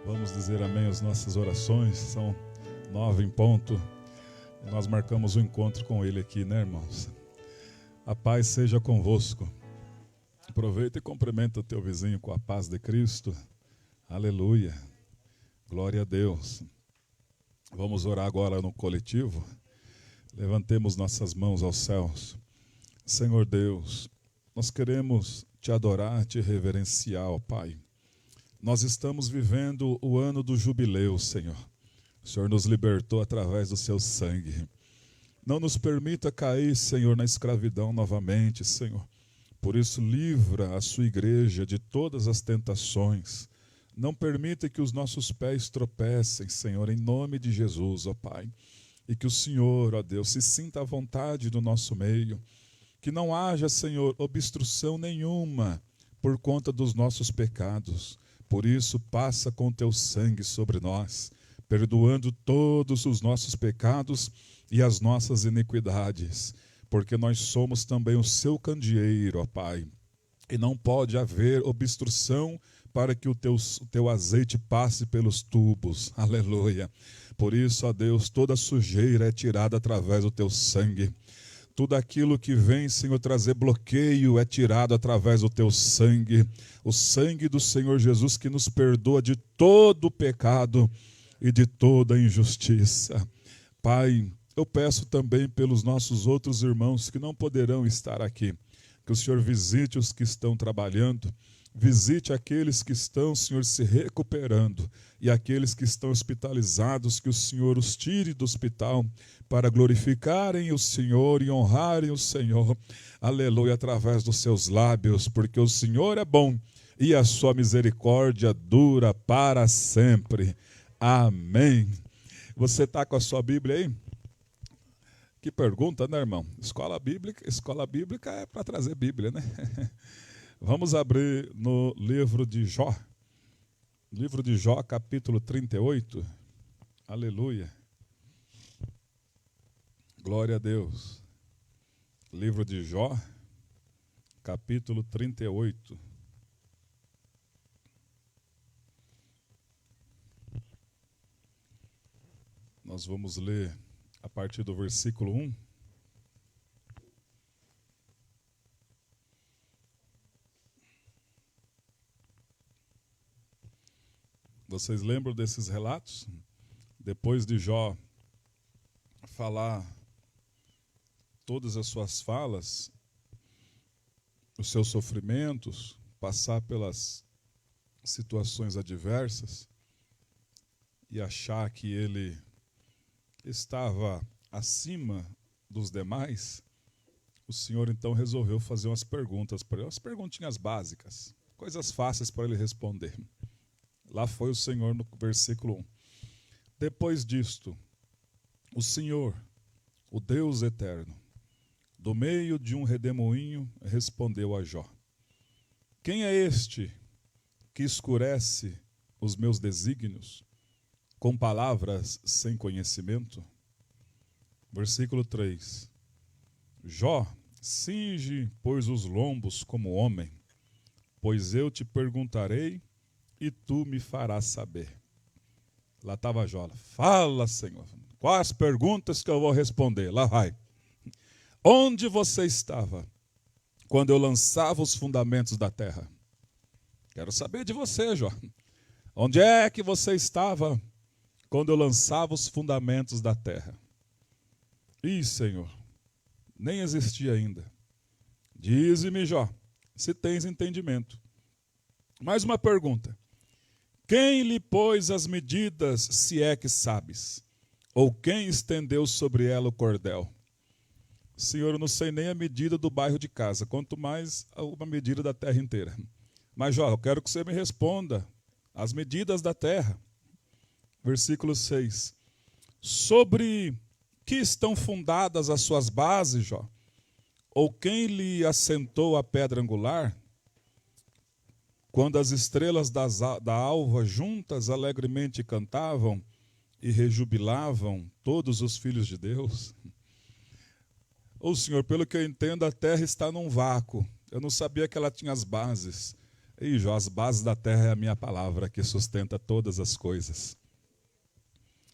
Vamos dizer amém às nossas orações. São 9 em ponto. Nós marcamos o encontro com Ele aqui, né, irmãos? A paz seja convosco. Aproveita e cumprimenta o teu vizinho com a paz de Cristo. Aleluia. Glória a Deus. Vamos orar agora no coletivo. Levantemos nossas mãos aos céus. Senhor Deus, nós queremos te adorar, te reverenciar, ó Pai. Nós estamos vivendo o ano do jubileu, Senhor. O Senhor nos libertou através do seu sangue. Não nos permita cair, Senhor, na escravidão novamente, Senhor. Por isso, livra a sua igreja de todas as tentações. Não permita que os nossos pés tropecem, Senhor, em nome de Jesus, ó Pai. E que o Senhor, ó Deus, se sinta à vontade no nosso meio. Que não haja, Senhor, obstrução nenhuma por conta dos nossos pecados. Por isso, passa com teu sangue sobre nós, perdoando todos os nossos pecados e as nossas iniquidades, porque nós somos também o seu candeeiro, ó Pai. E não pode haver obstrução para que o teu azeite passe pelos tubos. Aleluia. Por isso, ó Deus, toda sujeira é tirada através do teu sangue. Tudo aquilo que vem, Senhor, trazer bloqueio é tirado através do teu sangue. O sangue do Senhor Jesus que nos perdoa de todo o pecado e de toda injustiça. Pai, eu peço também pelos nossos outros irmãos que não poderão estar aqui. Que o Senhor visite os que estão trabalhando. Visite aqueles que estão, Senhor, se recuperando e aqueles que estão hospitalizados, que o Senhor os tire do hospital para glorificarem o Senhor e honrarem o Senhor. Aleluia, através dos seus lábios, porque o Senhor é bom e a sua misericórdia dura para sempre. Amém. Você está com a sua Bíblia aí? Que pergunta, né, irmão? Escola bíblica é para trazer Bíblia, né? Vamos abrir no livro de Jó. Livro de Jó, capítulo 38. Aleluia. Glória a Deus. Livro de Jó, capítulo 38. Nós vamos ler a partir do versículo 1. Vocês lembram desses relatos? Depois de Jó falar todas as suas falas, os seus sofrimentos, passar pelas situações adversas e achar que ele estava acima dos demais, o Senhor então resolveu fazer umas perguntas para ele, umas perguntinhas básicas, coisas fáceis para ele responder. Lá foi o Senhor no versículo 1. Depois disto, o Senhor, o Deus eterno, do meio de um redemoinho, respondeu a Jó: quem é este que escurece os meus desígnios com palavras sem conhecimento? Versículo 3. Jó, cinge, pois, os lombos como homem, pois eu te perguntarei e tu me farás saber. Lá estava Jó. Fala, Senhor. Quais perguntas que eu vou responder? Lá vai. Onde você estava quando eu lançava os fundamentos da terra? Quero saber de você, Jó. Onde é que você estava quando eu lançava os fundamentos da terra? Ih, Senhor, nem existia ainda. Dize-me, Jó, se tens entendimento. Mais uma pergunta. Quem lhe pôs as medidas, se é que sabes? Ou quem estendeu sobre ela o cordel? Senhor, eu não sei nem a medida do bairro de casa, quanto mais uma medida da terra inteira. Mas, Jó, eu quero que você me responda as medidas da terra. Versículo 6. Sobre que estão fundadas as suas bases, Jó? Ou quem lhe assentou a pedra angular? Quando as estrelas da alva juntas alegremente cantavam e rejubilavam todos os filhos de Deus. Ô Senhor, pelo que eu entendo, a terra está num vácuo. Eu não sabia que ela tinha as bases. E Jó, as bases da terra é a minha palavra que sustenta todas as coisas.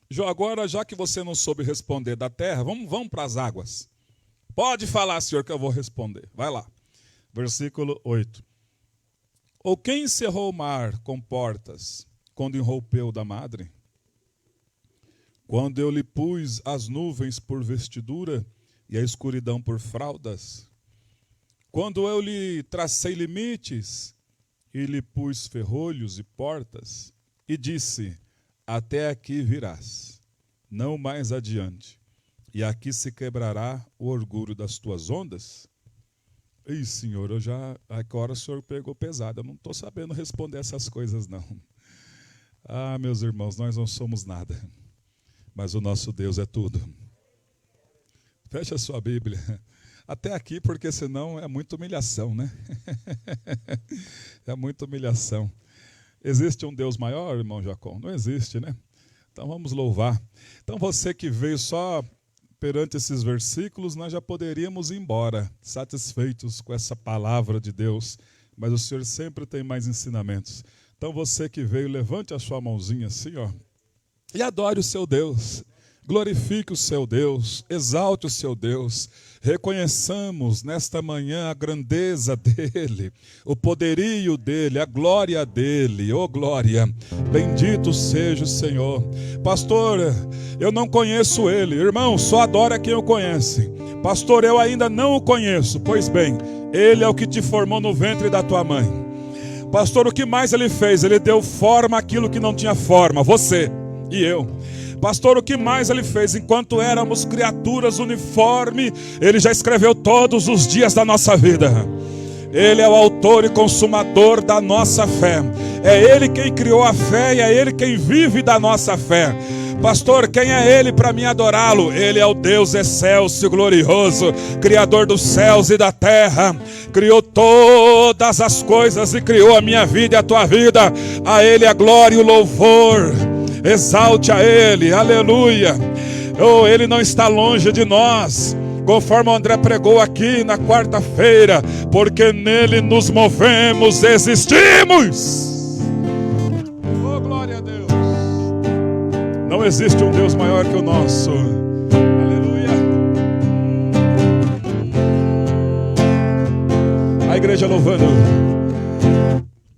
Jó, agora já que você não soube responder da terra, vamos para as águas. Pode falar, Senhor, que eu vou responder. Vai lá. Versículo 8. Ou quem encerrou o mar com portas, quando enroupeu da madre? Quando eu lhe pus as nuvens por vestidura e a escuridão por fraldas? Quando eu lhe tracei limites e lhe pus ferrolhos e portas, e disse, até aqui virás, não mais adiante, e aqui se quebrará o orgulho das tuas ondas? Ih, Senhor, agora o Senhor pegou pesado, eu não estou sabendo responder essas coisas, não. Ah, meus irmãos, nós não somos nada, mas o nosso Deus é tudo. Feche a sua Bíblia, até aqui, porque senão é muita humilhação, né? É muita humilhação. Existe um Deus maior, irmão Jacó? Não existe, né? Então vamos louvar. Então você que veio só perante esses versículos, nós já poderíamos ir embora, satisfeitos com essa palavra de Deus, mas o Senhor sempre tem mais ensinamentos. Então você que veio, levante a sua mãozinha assim, ó, e adore o seu Deus. Glorifique o seu Deus, exalte o seu Deus, reconheçamos nesta manhã a grandeza dEle, o poderio dEle, a glória dEle, oh glória, bendito seja o Senhor. Pastor, eu não conheço Ele, irmão, só adora quem o conhece. Pastor, eu ainda não o conheço, pois bem, Ele é o que te formou no ventre da tua mãe. Pastor, o que mais Ele fez? Ele deu forma àquilo que não tinha forma, você e eu. Pastor, o que mais Ele fez? Enquanto éramos criaturas uniformes, Ele já escreveu todos os dias da nossa vida. Ele é o autor e consumador da nossa fé. É Ele quem criou a fé e é Ele quem vive da nossa fé. Pastor, quem é Ele para mim adorá-lo? Ele é o Deus excelso e glorioso, Criador dos céus e da terra. Criou todas as coisas e criou a minha vida e a tua vida. A Ele a glória e o louvor. Exalte a Ele, aleluia. Oh, Ele não está longe de nós, conforme o André pregou aqui na quarta-feira, porque nele nos movemos, existimos. Oh, glória a Deus. Não existe um Deus maior que o nosso. Aleluia. A igreja louvando.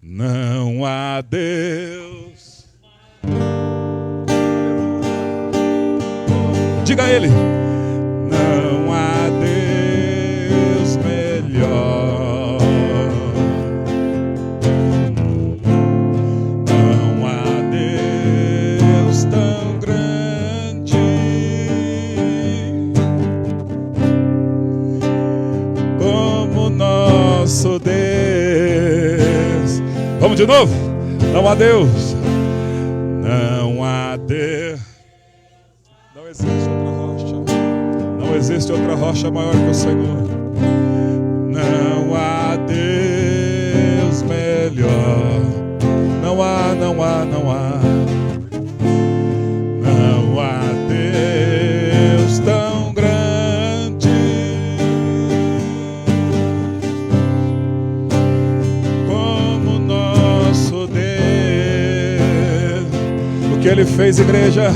Não há Deus. Diga a Ele. Não há Deus melhor. Não há Deus tão grande como nosso Deus. Vamos de novo. Não há Deus. Não há Deus. Não existe outra rocha. Não existe outra rocha maior que o Senhor. Não há Deus melhor. Não há, não há, não há. Não há Deus tão grande como nosso Deus. O que Ele fez, igreja?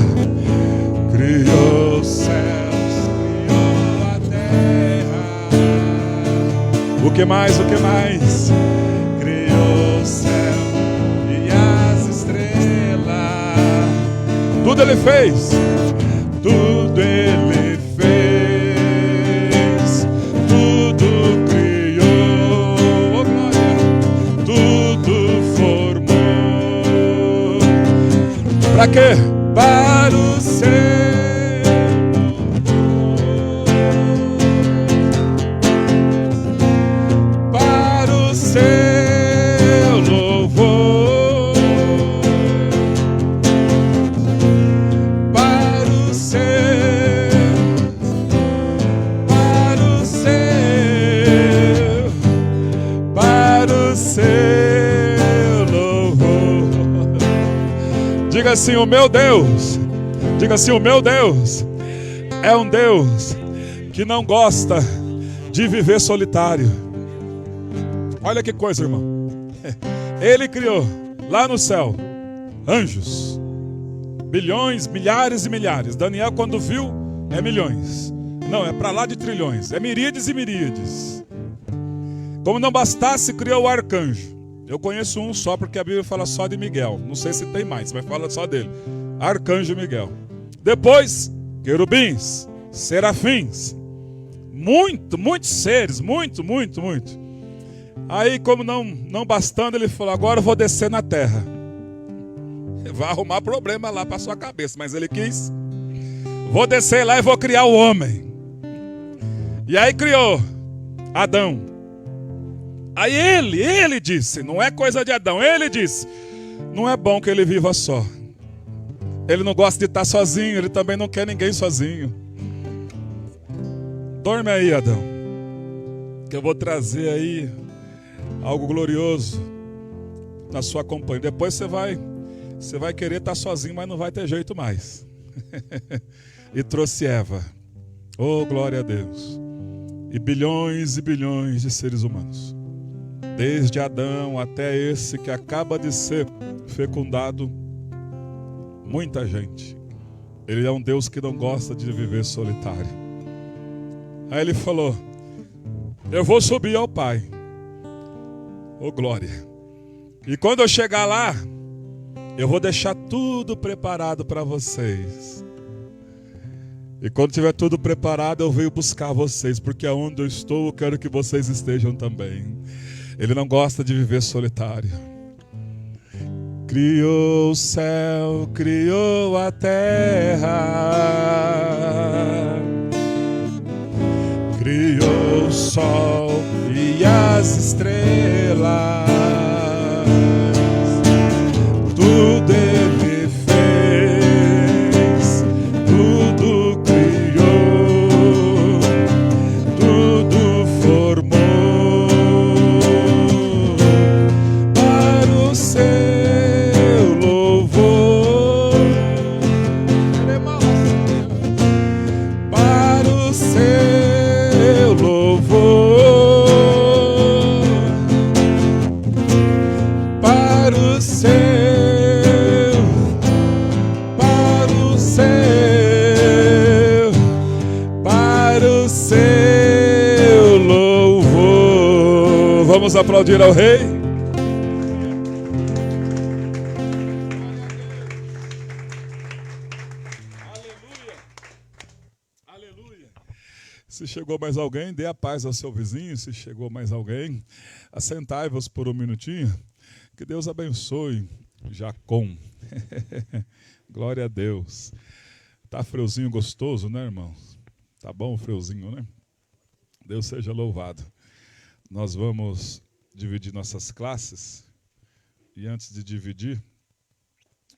Criou os céus, criou a terra. O que mais, o que mais? Criou o céu e as estrelas. Tudo Ele fez. Tudo Ele fez. Tudo criou. Oh, glória. Tudo formou. Para quê? Para o céu. Diga assim, o meu Deus. Diga assim, o meu Deus é um Deus que não gosta de viver solitário. Olha que coisa, irmão. Ele criou lá no céu anjos, bilhões, milhares e milhares. Daniel, quando viu, é milhões. Não, é para lá de trilhões. É miríades e miríades. Como não bastasse, criou o arcanjo. Eu conheço um só, porque a Bíblia fala só de Miguel. Não sei se tem mais, mas fala só dele. Arcanjo Miguel. Depois, querubins, serafins. Muitos seres, muito. Aí, como não bastando, ele falou, agora eu vou descer na terra. Vai arrumar problema lá para sua cabeça, mas ele quis. Vou descer lá e vou criar o homem. E aí criou Adão. Aí ele disse, não é coisa de Adão, ele disse, não é bom que ele viva só. Ele não gosta de estar sozinho, ele também não quer ninguém sozinho. Dorme aí, Adão, que eu vou trazer aí algo glorioso na sua companhia. Depois você vai querer estar sozinho, mas não vai ter jeito mais. E trouxe Eva. Oh, glória a Deus. E bilhões de seres humanos. Desde Adão até esse que acaba de ser fecundado. Muita gente. Ele é um Deus que não gosta de viver solitário. Aí ele falou, eu vou subir ao Pai. Oh, glória. E quando eu chegar lá, eu vou deixar tudo preparado para vocês. E quando tiver tudo preparado, eu venho buscar vocês, porque aonde eu estou, eu quero que vocês estejam também. Ele não gosta de viver solitário. Criou o céu, criou a terra, criou o sol e as estrelas. Tudo ele fez, tudo criou, tudo formou para o seu louvor, para o seu louvor, para o seu. Vamos aplaudir ao Rei. Aleluia. Se chegou mais alguém, dê a paz ao seu vizinho. Se chegou mais alguém, assentai-vos por um minutinho. Que Deus abençoe Jacom. Glória a Deus. Tá friozinho gostoso, né, irmãos? Tá bom o friozinho, né? Deus seja louvado. Nós vamos dividir nossas classes. E antes de dividir,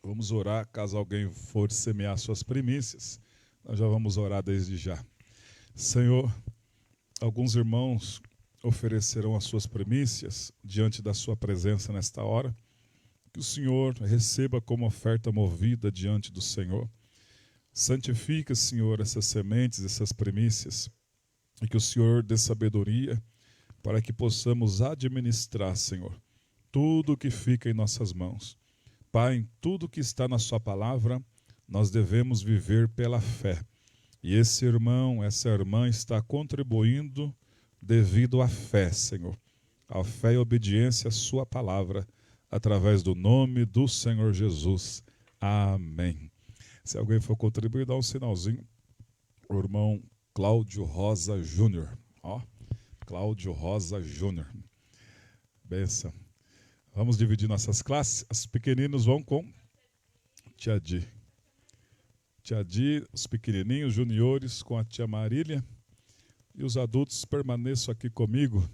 vamos orar. Caso alguém for semear suas primícias, nós já vamos orar desde já. Senhor, alguns irmãos oferecerão as suas primícias diante da sua presença nesta hora. Que o Senhor receba como oferta movida diante do Senhor. Santifica, Senhor, essas sementes, essas primícias. E que o Senhor dê sabedoria para que possamos administrar, Senhor, tudo que fica em nossas mãos. Pai, em tudo que está na sua palavra, nós devemos viver pela fé. E esse irmão, essa irmã está contribuindo devido à fé, Senhor. A fé e a obediência à sua palavra, através do nome do Senhor Jesus. Amém. Se alguém for contribuir, dá um sinalzinho. O irmão Cláudio Rosa Júnior. Ó. Cláudio Rosa Júnior. Benção. Vamos dividir nossas classes. Os pequeninos vão com tia Di. Tia Di, os pequenininhos, juniores com a tia Marília. E os adultos permaneçam aqui comigo.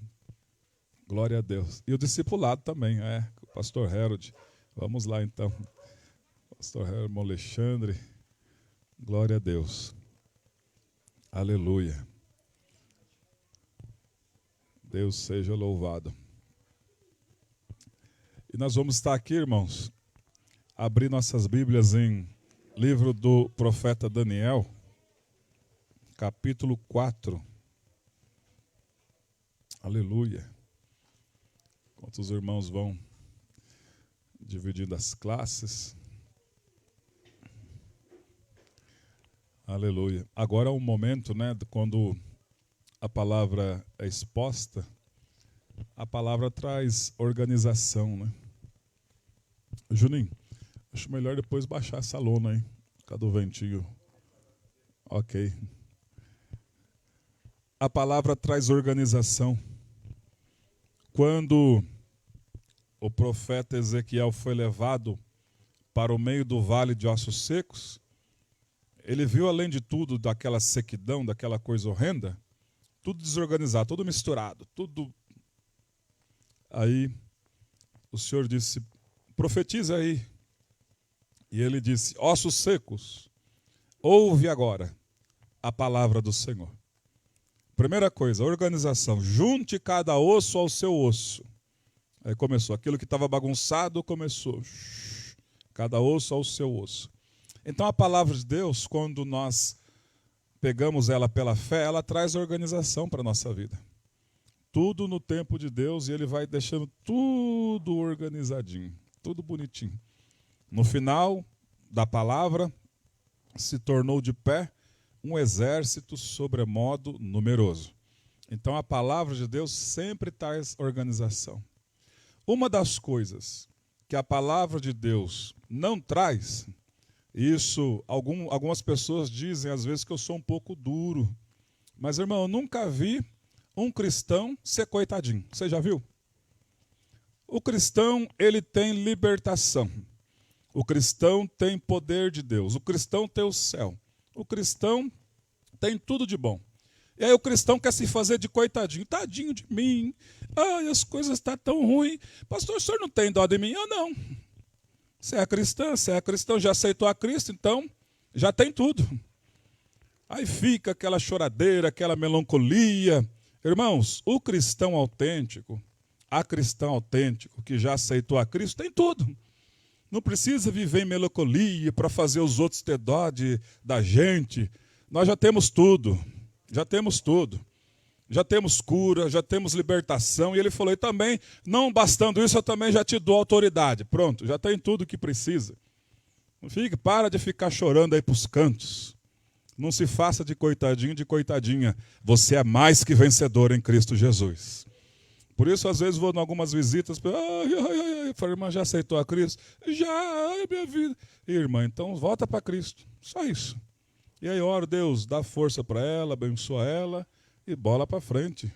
Glória a Deus. E o discipulado também, o pastor Harold. Vamos lá então. Pastor Harold Alexandre. Glória a Deus. Aleluia. Deus seja louvado. E nós vamos estar aqui, irmãos, abrir nossas Bíblias em livro do profeta Daniel, capítulo 4. Aleluia. Enquanto os irmãos vão dividindo as classes. Aleluia. Agora é um momento, né, quando a palavra é exposta, a palavra traz organização, né? Juninho, acho melhor depois baixar essa lona aí. Cadê o ventinho? Ok. A palavra traz organização. Quando o profeta Ezequiel foi levado para o meio do vale de ossos secos, ele viu, além de tudo, daquela sequidão, daquela coisa horrenda, tudo desorganizado, tudo misturado, tudo. Aí o Senhor disse, profetiza aí. E ele disse, ossos secos, ouve agora a palavra do Senhor. Primeira coisa, organização, junte cada osso ao seu osso. Aí começou, aquilo que estava bagunçado começou, cada osso ao seu osso. Então a palavra de Deus, quando nós pegamos ela pela fé, ela traz organização para a nossa vida. Tudo no tempo de Deus e Ele vai deixando tudo organizadinho, tudo bonitinho. No final da palavra, se tornou de pé um exército sobremodo numeroso. Então a palavra de Deus sempre traz organização. Uma das coisas que a palavra de Deus não traz, isso algumas pessoas dizem às vezes que eu sou um pouco duro, mas irmão, eu nunca vi um cristão ser coitadinho. Você já viu? O cristão, ele tem libertação. O cristão tem poder de Deus. O cristão tem o céu. O cristão tem tudo de bom. E aí o cristão quer se fazer de coitadinho. Tadinho de mim. Ai, as coisas estão tão ruins. Pastor, o senhor não tem dó de mim? Eu não. Você é cristão, já aceitou a Cristo, então já tem tudo. Aí fica aquela choradeira, aquela melancolia. Irmãos, o cristão autêntico, a cristão autêntico que já aceitou a Cristo, tem tudo. Não precisa viver em melancolia para fazer os outros ter dó da gente. Nós já temos tudo, já temos tudo. Já temos cura, já temos libertação. E ele falou, e também, não bastando isso, eu também já te dou autoridade. Pronto, já tem tudo o que precisa. Não fique, para de ficar chorando aí para os cantos. Não se faça de coitadinho, de coitadinha. Você é mais que vencedor em Cristo Jesus. Por isso, às vezes, vou em algumas visitas, falei, irmã, já aceitou a Cristo? Já, ai, minha vida. E, irmã, então volta para Cristo. Só isso. E aí, oro, Deus, dá força para ela, abençoa ela e bola para frente.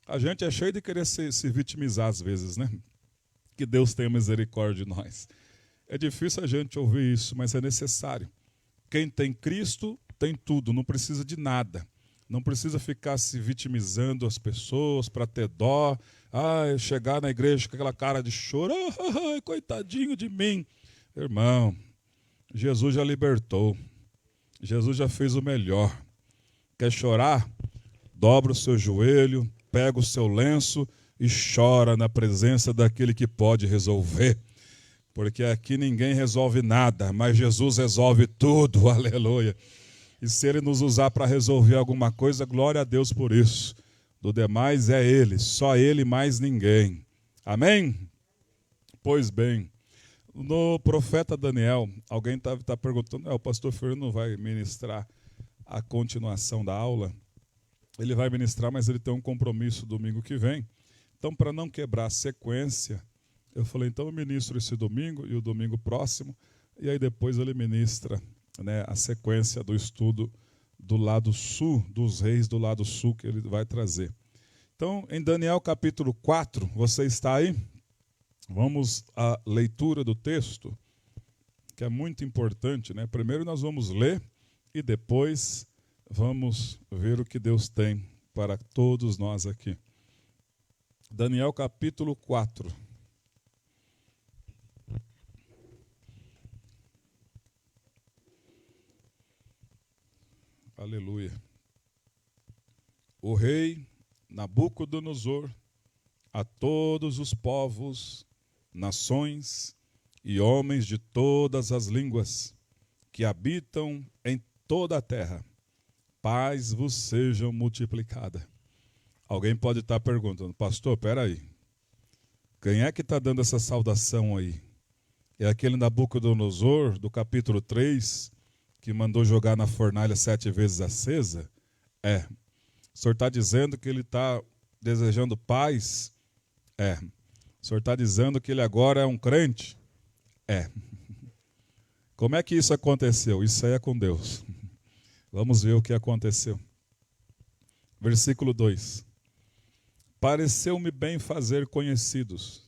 A gente é cheio de querer se vitimizar às vezes, né? Que Deus tenha misericórdia de nós. É difícil a gente ouvir isso, mas é necessário. Quem tem Cristo tem tudo, não precisa de nada. Não precisa ficar se vitimizando as pessoas para ter dó. Chegar na igreja com aquela cara de choro. Coitadinho de mim. Irmão, Jesus já libertou. Jesus já fez o melhor. Quer chorar? Dobra o seu joelho, pega o seu lenço e chora na presença daquele que pode resolver. Porque aqui ninguém resolve nada, mas Jesus resolve tudo. Aleluia. E se Ele nos usar para resolver alguma coisa, glória a Deus por isso. Do demais é Ele, só Ele, mais ninguém. Amém? Pois bem, no profeta Daniel, alguém está perguntando, o pastor Fernando não vai ministrar a continuação da aula? Ele vai ministrar, mas ele tem um compromisso domingo que vem. Então, para não quebrar a sequência, eu falei, então eu ministro esse domingo e o domingo próximo, e aí depois ele ministra, né, a sequência do estudo do lado sul, dos reis do lado sul que ele vai trazer. Então, em Daniel capítulo 4, você está aí? Vamos à leitura do texto, que é muito importante, né? Primeiro nós vamos ler e depois vamos ver o que Deus tem para todos nós aqui. Daniel capítulo 4. Aleluia. O rei Nabucodonosor, a todos os povos, nações e homens de todas as línguas que habitam em toda a terra, paz vos sejam multiplicada. Alguém pode estar perguntando, pastor, espera aí. Quem é que está dando essa saudação aí? É aquele Nabucodonosor, do capítulo 3, que mandou jogar na fornalha 7 vezes acesa? É. O senhor está dizendo que ele está desejando paz? É. O senhor está dizendo que ele agora é um crente? É. Como é que isso aconteceu? Isso aí é com Deus. Vamos ver o que aconteceu. Versículo 2. Pareceu-me bem fazer conhecidos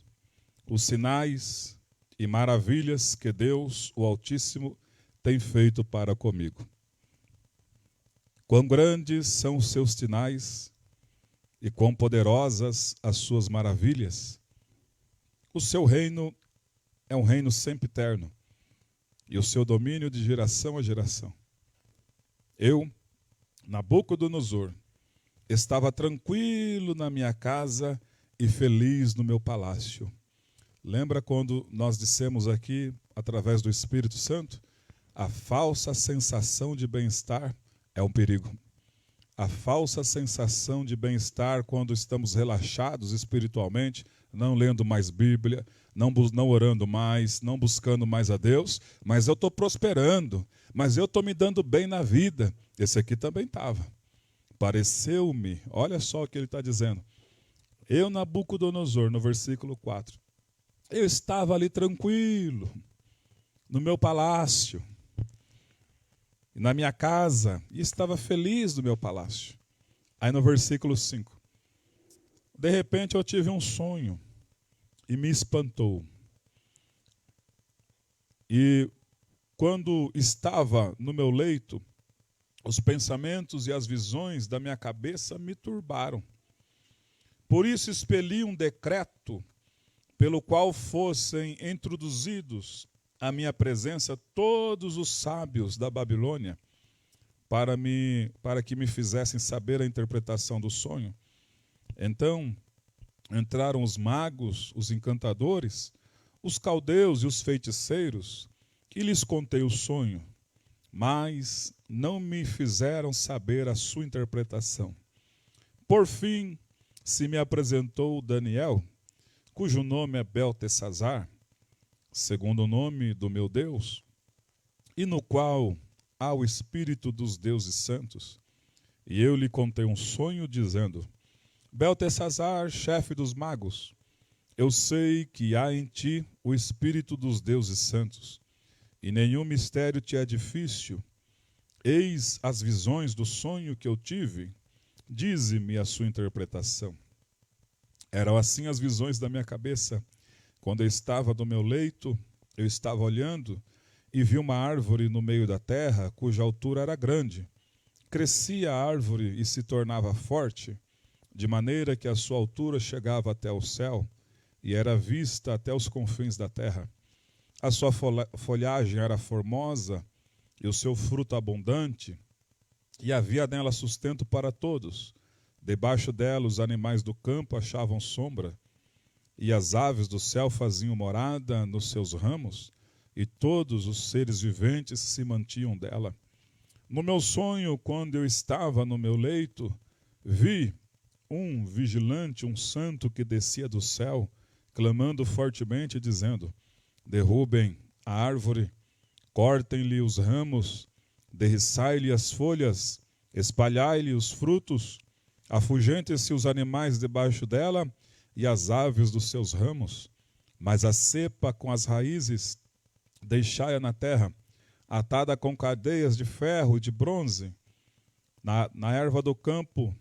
os sinais e maravilhas que Deus, o Altíssimo, tem feito para comigo. Quão grandes são os seus sinais e quão poderosas as suas maravilhas. O seu reino é um reino sempiterno e o seu domínio de geração a geração. Eu, Nabucodonosor, estava tranquilo na minha casa e feliz no meu palácio. Lembra quando nós dissemos aqui, através do Espírito Santo, a falsa sensação de bem-estar é um perigo. A falsa sensação de bem-estar quando estamos relaxados espiritualmente, não lendo mais Bíblia, não orando mais, não buscando mais a Deus, mas eu estou prosperando, mas eu estou me dando bem na vida. Esse aqui também estava. Pareceu-me, olha só o que ele está dizendo. Eu, Nabucodonosor, no versículo 4, eu estava ali tranquilo, no meu palácio, na minha casa, e estava feliz no meu palácio. Aí no versículo 5, de repente eu tive um sonho e me espantou. E quando estava no meu leito, os pensamentos e as visões da minha cabeça me turbaram. Por isso expeli um decreto pelo qual fossem introduzidos à minha presença todos os sábios da Babilônia, para que me fizessem saber a interpretação do sonho. Então entraram os magos, os encantadores, os caldeus e os feiticeiros, e lhes contei o sonho, mas não me fizeram saber a sua interpretação. Por fim, se me apresentou Daniel, cujo nome é Beltesazar, segundo o nome do meu Deus, e no qual há o Espírito dos deuses santos. E eu lhe contei um sonho, dizendo: Beltesazar, chefe dos magos, eu sei que há em ti o Espírito dos deuses santos, e nenhum mistério te é difícil. Eis as visões do sonho que eu tive, dize-me a sua interpretação. Eram assim as visões da minha cabeça. Quando eu estava no meu leito, eu estava olhando e vi uma árvore no meio da terra, cuja altura era grande. Crescia a árvore e se tornava forte, de maneira que a sua altura chegava até o céu e era vista até os confins da terra. A sua folhagem era formosa e o seu fruto abundante, e havia nela sustento para todos. Debaixo dela os animais do campo achavam sombra, e as aves do céu faziam morada nos seus ramos, e todos os seres viventes se mantinham dela. No meu sonho, quando eu estava no meu leito, vi um vigilante, um santo que descia do céu, clamando fortemente, dizendo: derrubem a árvore, cortem-lhe os ramos, derriçai-lhe as folhas, espalhai-lhe os frutos, afugentem-se os animais debaixo dela e as aves dos seus ramos, mas a cepa com as raízes deixai-a na terra, atada com cadeias de ferro e de bronze, na erva do campo,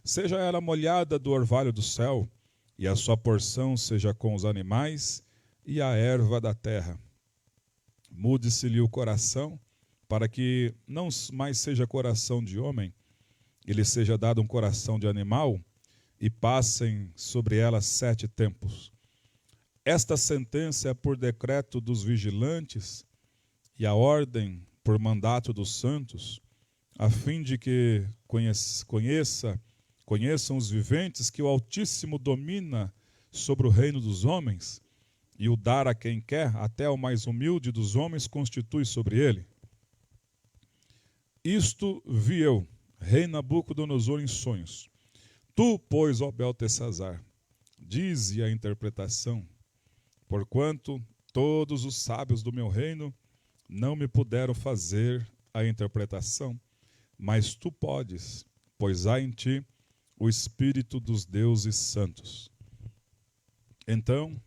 seja ela molhada do orvalho do céu, e a sua porção seja com os animais e a erva da terra. Mude-se-lhe o coração, para que não mais seja coração de homem, e lhe seja dado um coração de animal, e passem sobre ela 7 tempos. Esta sentença é por decreto dos vigilantes, e a ordem por mandato dos santos, a fim de que conheçam os viventes que o Altíssimo domina sobre o reino dos homens, e o dar a quem quer, até o mais humilde dos homens constitui sobre ele. Isto vi eu, rei Nabucodonosor, em sonhos. Tu, pois, ó Beltesazar, dize a interpretação, porquanto todos os sábios do meu reino não me puderam fazer a interpretação, mas tu podes, pois há em ti o Espírito dos deuses santos. Então,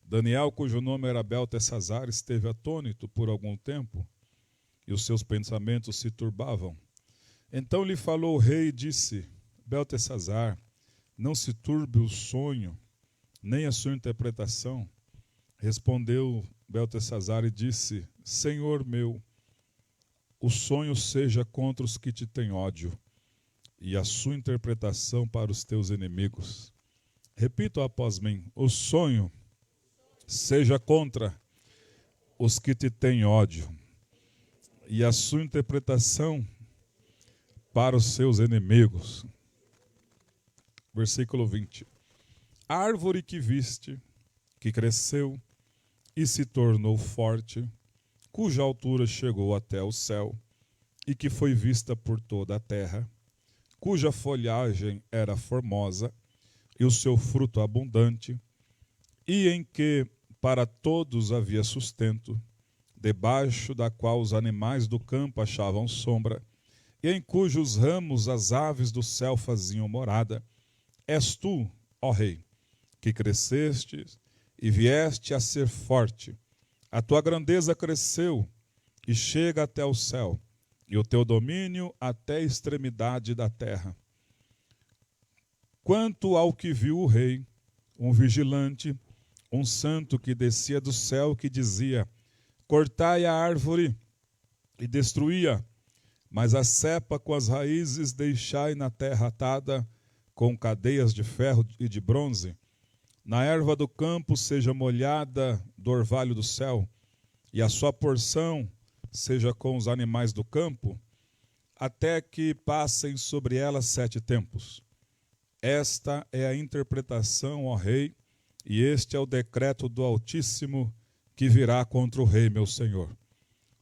Daniel, cujo nome era Beltesazar, esteve atônito por algum tempo, e os seus pensamentos se turbavam. Então lhe falou o rei e disse: Beltesazar, não se turbe o sonho, nem a sua interpretação. Respondeu Beltesazar e disse: Senhor meu, o sonho seja contra os que te têm ódio, e a sua interpretação para os teus inimigos. Repito após mim: o sonho seja contra os que te têm ódio, e a sua interpretação para os seus inimigos. Versículo 20. A árvore que viste, que cresceu e se tornou forte, cuja altura chegou até o céu, e que foi vista por toda a terra, cuja folhagem era formosa, e o seu fruto abundante, e em que para todos havia sustento, debaixo da qual os animais do campo achavam sombra, e em cujos ramos as aves do céu faziam morada. És tu, ó Rei, que cresceste e vieste a ser forte. A tua grandeza cresceu e chega até o céu, e o teu domínio até a extremidade da terra. Quanto ao que viu o rei, um vigilante, um santo que descia do céu, que dizia: cortai a árvore e destruí-a, mas a cepa com as raízes deixai na terra atada, com cadeias de ferro e de bronze. Na erva do campo seja molhada do orvalho do céu, e a sua porção seja com os animais do campo, até que passem sobre ela 7 tempos. Esta é a interpretação, ó rei, e este é o decreto do Altíssimo que virá contra o rei, meu senhor.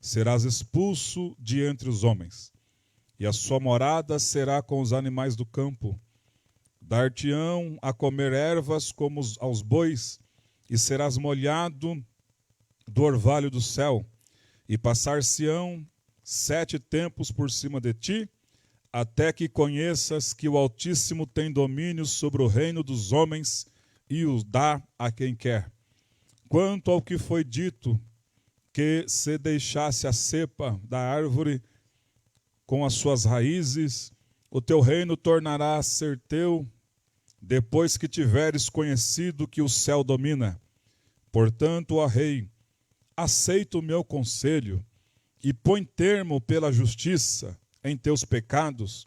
Serás expulso de entre os homens, e a sua morada será com os animais do campo. Dar-te-ão a comer ervas como aos bois, e serás molhado do orvalho do céu, e passar-se-ão 7 tempos por cima de ti, até que conheças que o Altíssimo tem domínio sobre o reino dos homens e os dá a quem quer. Quanto ao que foi dito, que se deixasse a cepa da árvore com as suas raízes, o teu reino tornará a ser teu, depois que tiveres conhecido que o céu domina. Portanto, ó rei, aceita o meu conselho e põe termo pela justiça em teus pecados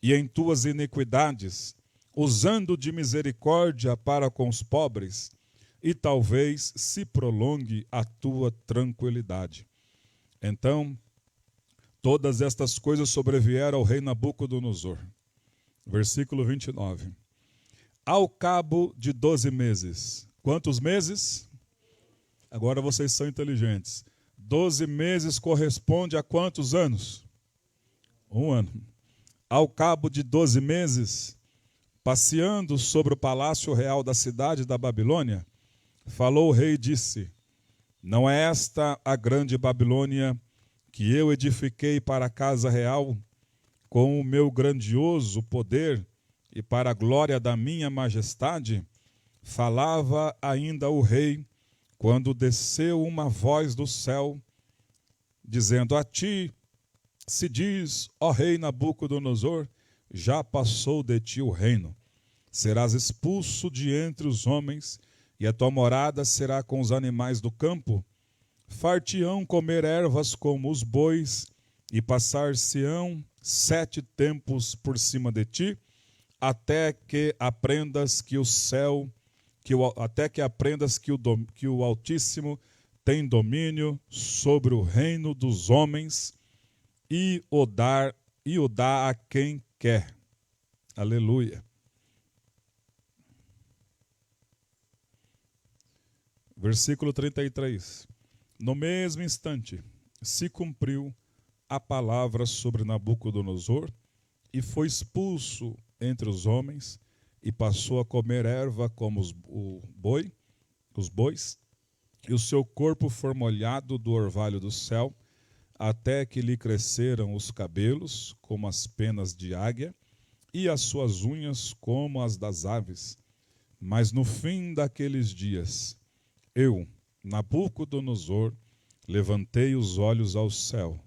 e em tuas iniquidades, usando de misericórdia para com os pobres, e talvez se prolongue a tua tranquilidade. Então, todas estas coisas sobrevieram ao rei Nabucodonosor. Versículo 29. Ao cabo de 12 meses. Quantos meses? Agora vocês são inteligentes. 12 meses corresponde a quantos anos? 1 ano. Ao cabo de 12 meses, passeando sobre o palácio real da cidade da Babilônia, falou o rei e disse: não é esta a grande Babilônia que eu edifiquei para a casa real com o meu grandioso poder e para a glória da minha majestade? Falava ainda o rei, quando desceu uma voz do céu, dizendo: a ti se diz, ó rei Nabucodonosor, já passou de ti o reino. Serás expulso de entre os homens, e a tua morada será com os animais do campo. Far-te-ão comer ervas como os bois, e passar-se-ão 7 tempos por cima de ti, até que aprendas que o céu, até que aprendas que o Altíssimo tem domínio sobre o reino dos homens e o dá a quem quer. Aleluia. Versículo 33. No mesmo instante se cumpriu a palavra sobre Nabucodonosor, e foi expulso entre os homens, e passou a comer erva como os bois, e o seu corpo foi molhado do orvalho do céu, até que lhe cresceram os cabelos como as penas de águia, e as suas unhas como as das aves. Mas no fim daqueles dias, eu, Nabucodonosor, levantei os olhos ao céu.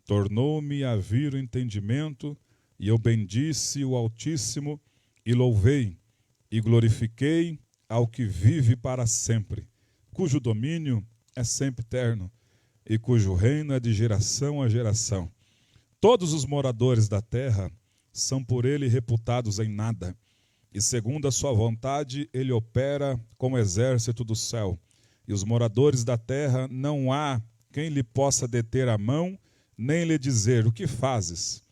Tornou-me a vir o entendimento, e eu bendisse o Altíssimo, e louvei, e glorifiquei ao que vive para sempre, cujo domínio é sempre eterno, e cujo reino é de geração a geração. Todos os moradores da terra são por ele reputados em nada, e segundo a sua vontade ele opera como exército do céu. E os moradores da terra não há quem lhe possa deter a mão, nem lhe dizer: o que fazes?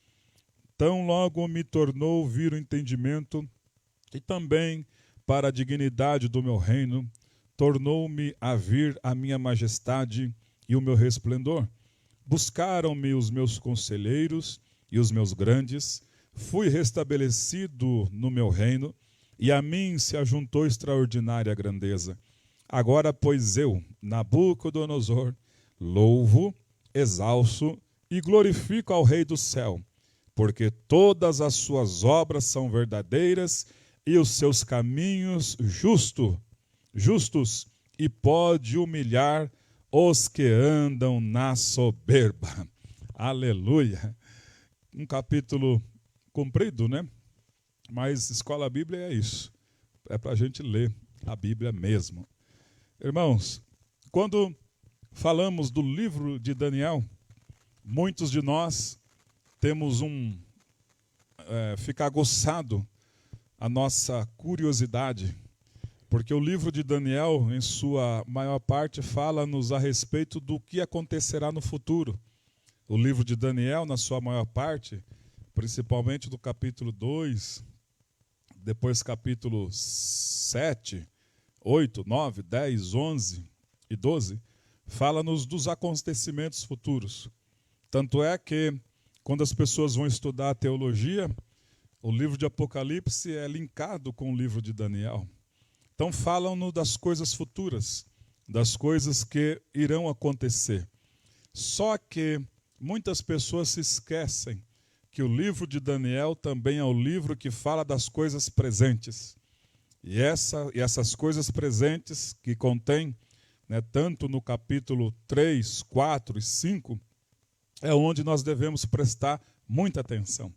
Tão logo me tornou vir o entendimento, e também, para a dignidade do meu reino, tornou-me a vir a minha majestade e o meu resplendor. Buscaram-me os meus conselheiros e os meus grandes, fui restabelecido no meu reino, e a mim se ajuntou extraordinária grandeza. Agora, pois eu, Nabucodonosor, louvo, exalço e glorifico ao Rei do céu, porque todas as suas obras são verdadeiras e os seus caminhos justos, e pode humilhar os que andam na soberba. Aleluia. Um capítulo comprido, né? Mas escola bíblia é isso. É para a gente ler a Bíblia mesmo. Irmãos, quando falamos do livro de Daniel, muitos de nós temos fica aguçado a nossa curiosidade, porque o livro de Daniel, em sua maior parte, fala-nos a respeito do que acontecerá no futuro. O livro de Daniel, na sua maior parte, principalmente do capítulo 2, depois capítulo 7, 8, 9, 10, 11 e 12, fala-nos dos acontecimentos futuros. Tanto é que, quando as pessoas vão estudar a teologia, o livro de Apocalipse é linkado com o livro de Daniel. Então falam-nos das coisas futuras, das coisas que irão acontecer. Só que muitas pessoas se esquecem que o livro de Daniel também é o livro que fala das coisas presentes. E essas coisas presentes que contém, né, tanto no capítulo 3, 4 e 5, é onde nós devemos prestar muita atenção.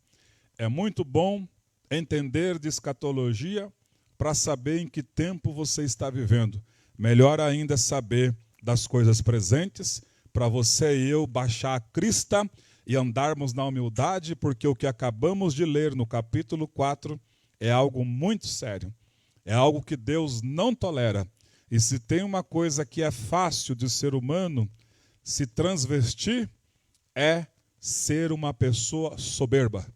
É muito bom entender de escatologia para saber em que tempo você está vivendo. Melhor ainda é saber das coisas presentes, para você e eu baixar a crista e andarmos na humildade, porque o que acabamos de ler no capítulo 4 é algo muito sério. É algo que Deus não tolera. E se tem uma coisa que é fácil de ser humano se transvestir, é ser uma pessoa soberba.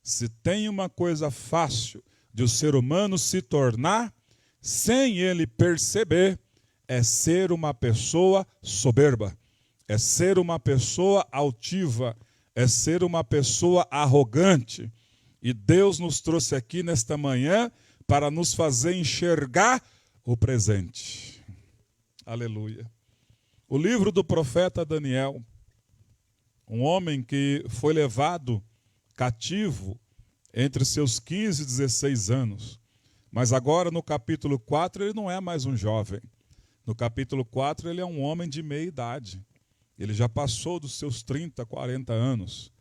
Se tem uma coisa fácil de o ser humano se tornar, sem ele perceber, é ser uma pessoa soberba. É ser uma pessoa altiva. É ser uma pessoa arrogante. E Deus nos trouxe aqui nesta manhã para nos fazer enxergar o presente. Aleluia. O livro do profeta Daniel, um homem que foi levado cativo entre seus 15 e 16 anos. Mas agora no capítulo 4 ele não é mais um jovem. No capítulo 4 ele é um homem de meia idade. Ele já passou dos seus 30, 40 anos.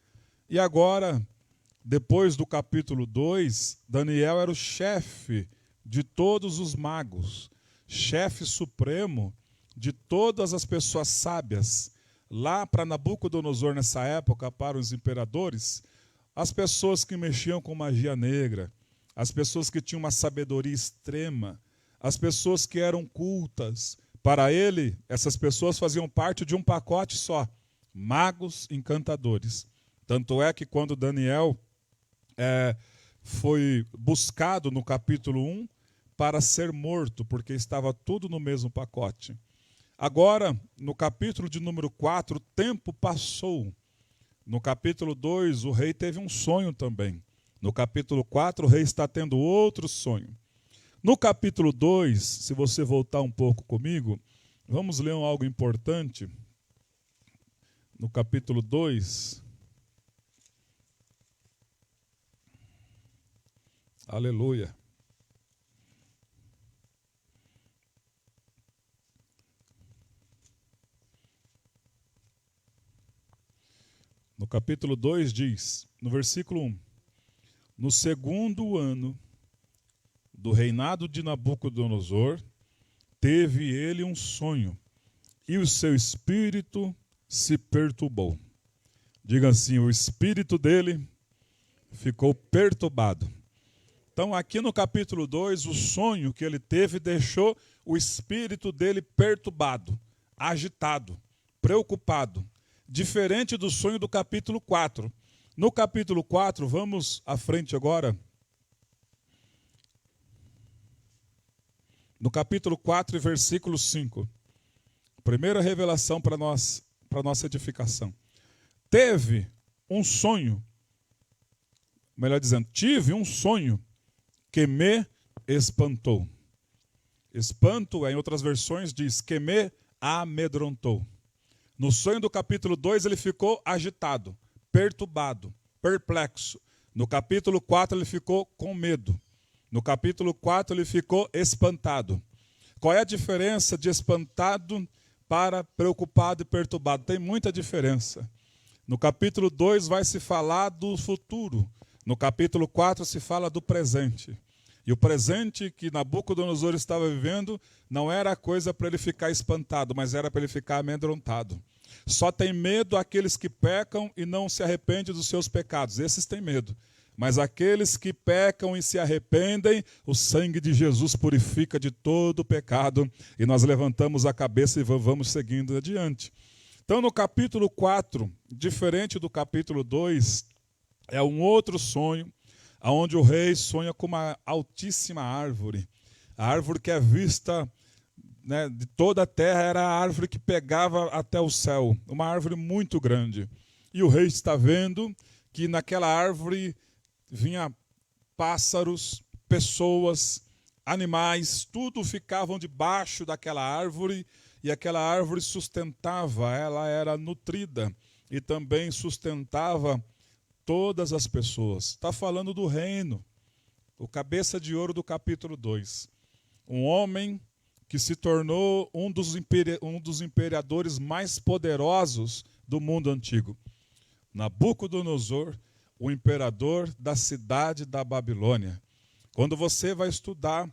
E agora, depois do capítulo 2, Daniel era o chefe de todos os magos, chefe supremo de todas as pessoas sábias. Lá para Nabucodonosor, nessa época, para os imperadores, as pessoas que mexiam com magia negra, as pessoas que tinham uma sabedoria extrema, as pessoas que eram cultas, para ele, essas pessoas faziam parte de um pacote só, magos encantadores. Tanto é que quando Daniel foi buscado no capítulo 1 para ser morto, porque estava tudo no mesmo pacote. Agora, no capítulo de número 4, o tempo passou. No capítulo 2, o rei teve um sonho também. No capítulo 4, o rei está tendo outro sonho. No capítulo 2, se você voltar um pouco comigo, vamos ler algo importante. No capítulo 2, aleluia. No capítulo 2 diz, no versículo 1, no segundo ano do reinado de Nabucodonosor, teve ele um sonho, e o seu espírito se perturbou. Diga assim, o espírito dele ficou perturbado. Então, aqui no capítulo 2, o sonho que ele teve deixou o espírito dele perturbado, agitado, preocupado. Diferente do sonho do capítulo 4. No capítulo 4, vamos à frente agora. No capítulo 4, versículo 5. Primeira revelação para nossa edificação. Teve um sonho, melhor dizendo, tive um sonho que me espantou. Espanto, em outras versões, diz que me amedrontou. No sonho do capítulo 2, ele ficou agitado, perturbado, perplexo. No capítulo 4, ele ficou com medo. No capítulo 4, ele ficou espantado. Qual é a diferença de espantado para preocupado e perturbado? Tem muita diferença. No capítulo 2 vai se falar do futuro. No capítulo 4 se fala do presente. E o presente que Nabucodonosor estava vivendo não era coisa para ele ficar espantado, mas era para ele ficar amedrontado. Só tem medo aqueles que pecam e não se arrependem dos seus pecados. Esses têm medo. Mas aqueles que pecam e se arrependem, o sangue de Jesus purifica de todo o pecado. E nós levantamos a cabeça e vamos seguindo adiante. Então, no capítulo 4, diferente do capítulo 2, é um outro sonho, onde o rei sonha com uma altíssima árvore. A árvore que é vista, né, de toda a terra, era a árvore que pegava até o céu. Uma árvore muito grande. E o rei está vendo que naquela árvore vinha pássaros, pessoas, animais, tudo ficavam debaixo daquela árvore, e aquela árvore sustentava, ela era nutrida e também sustentava todas as pessoas. Está falando do reino, o cabeça de ouro do capítulo 2. Um homem que se tornou um dos imperadores mais poderosos do mundo antigo. Nabucodonosor, o imperador da cidade da Babilônia. Quando você vai estudar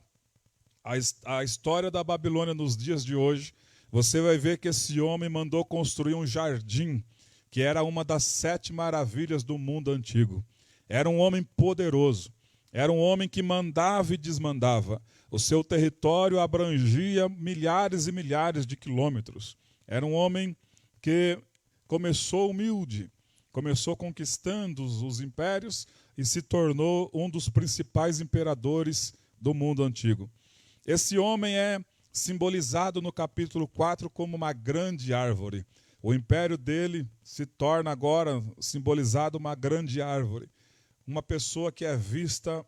a história da Babilônia nos dias de hoje, você vai ver que esse homem mandou construir um jardim, que era uma das 7 maravilhas do mundo antigo. Era um homem poderoso, era um homem que mandava e desmandava. O seu território abrangia milhares e milhares de quilômetros. Era um homem que começou humilde, começou conquistando os impérios e se tornou um dos principais imperadores do mundo antigo. Esse homem é simbolizado no capítulo 4 como uma grande árvore. O império dele se torna agora simbolizado uma grande árvore. Uma pessoa que é vista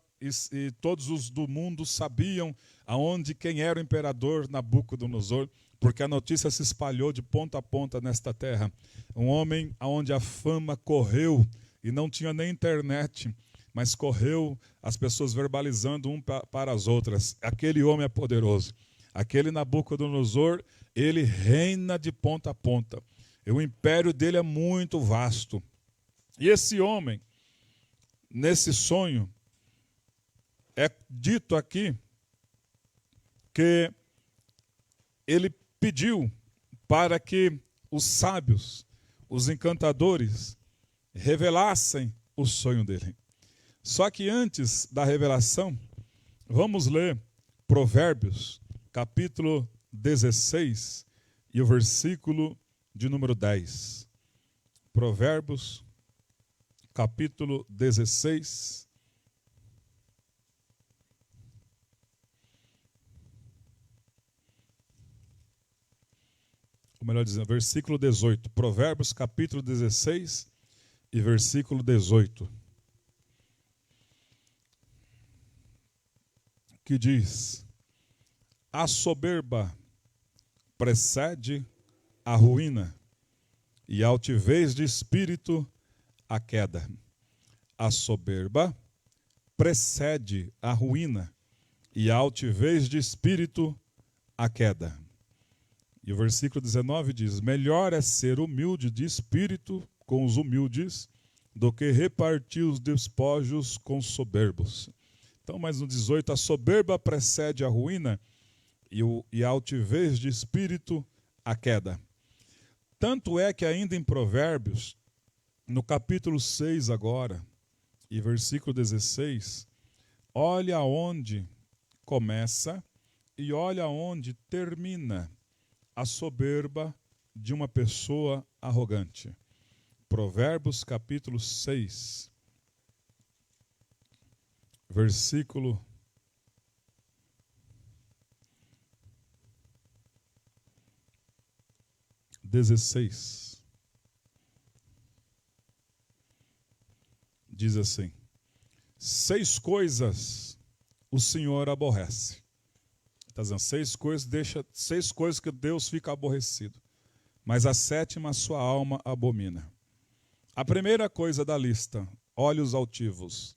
e todos os do mundo sabiam aonde quem era o imperador Nabucodonosor, porque a notícia se espalhou de ponta a ponta nesta terra. Um homem onde a fama correu, e não tinha nem internet, mas correu as pessoas verbalizando um para as outras. Aquele homem é poderoso. Aquele Nabucodonosor, ele reina de ponta a ponta. E o império dele é muito vasto. E esse homem, nesse sonho, é dito aqui que ele pediu para que os sábios, os encantadores, revelassem o sonho dele. Só que antes da revelação, vamos ler Provérbios, capítulo 16, e o versículo de número 10. Provérbios, capítulo 16. Ou melhor dizendo, versículo 18. Provérbios, capítulo 16 e versículo 18. que diz: a soberba precede a ruína, e a altivez de espírito a queda. A soberba precede a ruína, e a altivez de espírito a queda. E o versículo 19 diz: melhor é ser humilde de espírito com os humildes, do que repartir os despojos com os soberbos. Então, mas no 18, a soberba precede a ruína, e a altivez de espírito a queda. Tanto é que ainda em Provérbios, no capítulo 6 agora, e versículo 16, olha onde começa e olha onde termina a soberba de uma pessoa arrogante. Provérbios capítulo 6, versículo 16. Diz assim: 6 coisas o Senhor aborrece. Está dizendo, 6 coisas que Deus fica aborrecido. Mas a 7ª a sua alma abomina. A primeira coisa da lista, olhos altivos.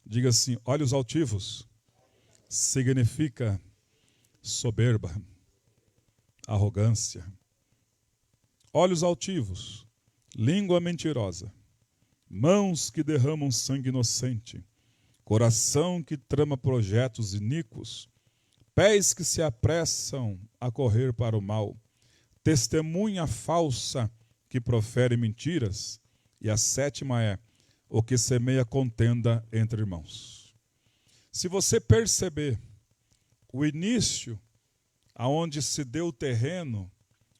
Diga assim, olhos altivos significa soberba, arrogância. Olhos altivos, língua mentirosa, mãos que derramam sangue inocente, coração que trama projetos iníquos, pés que se apressam a correr para o mal, testemunha falsa que profere mentiras, e a 7ª é o que semeia contenda entre irmãos. Se você perceber o início, aonde se deu o terreno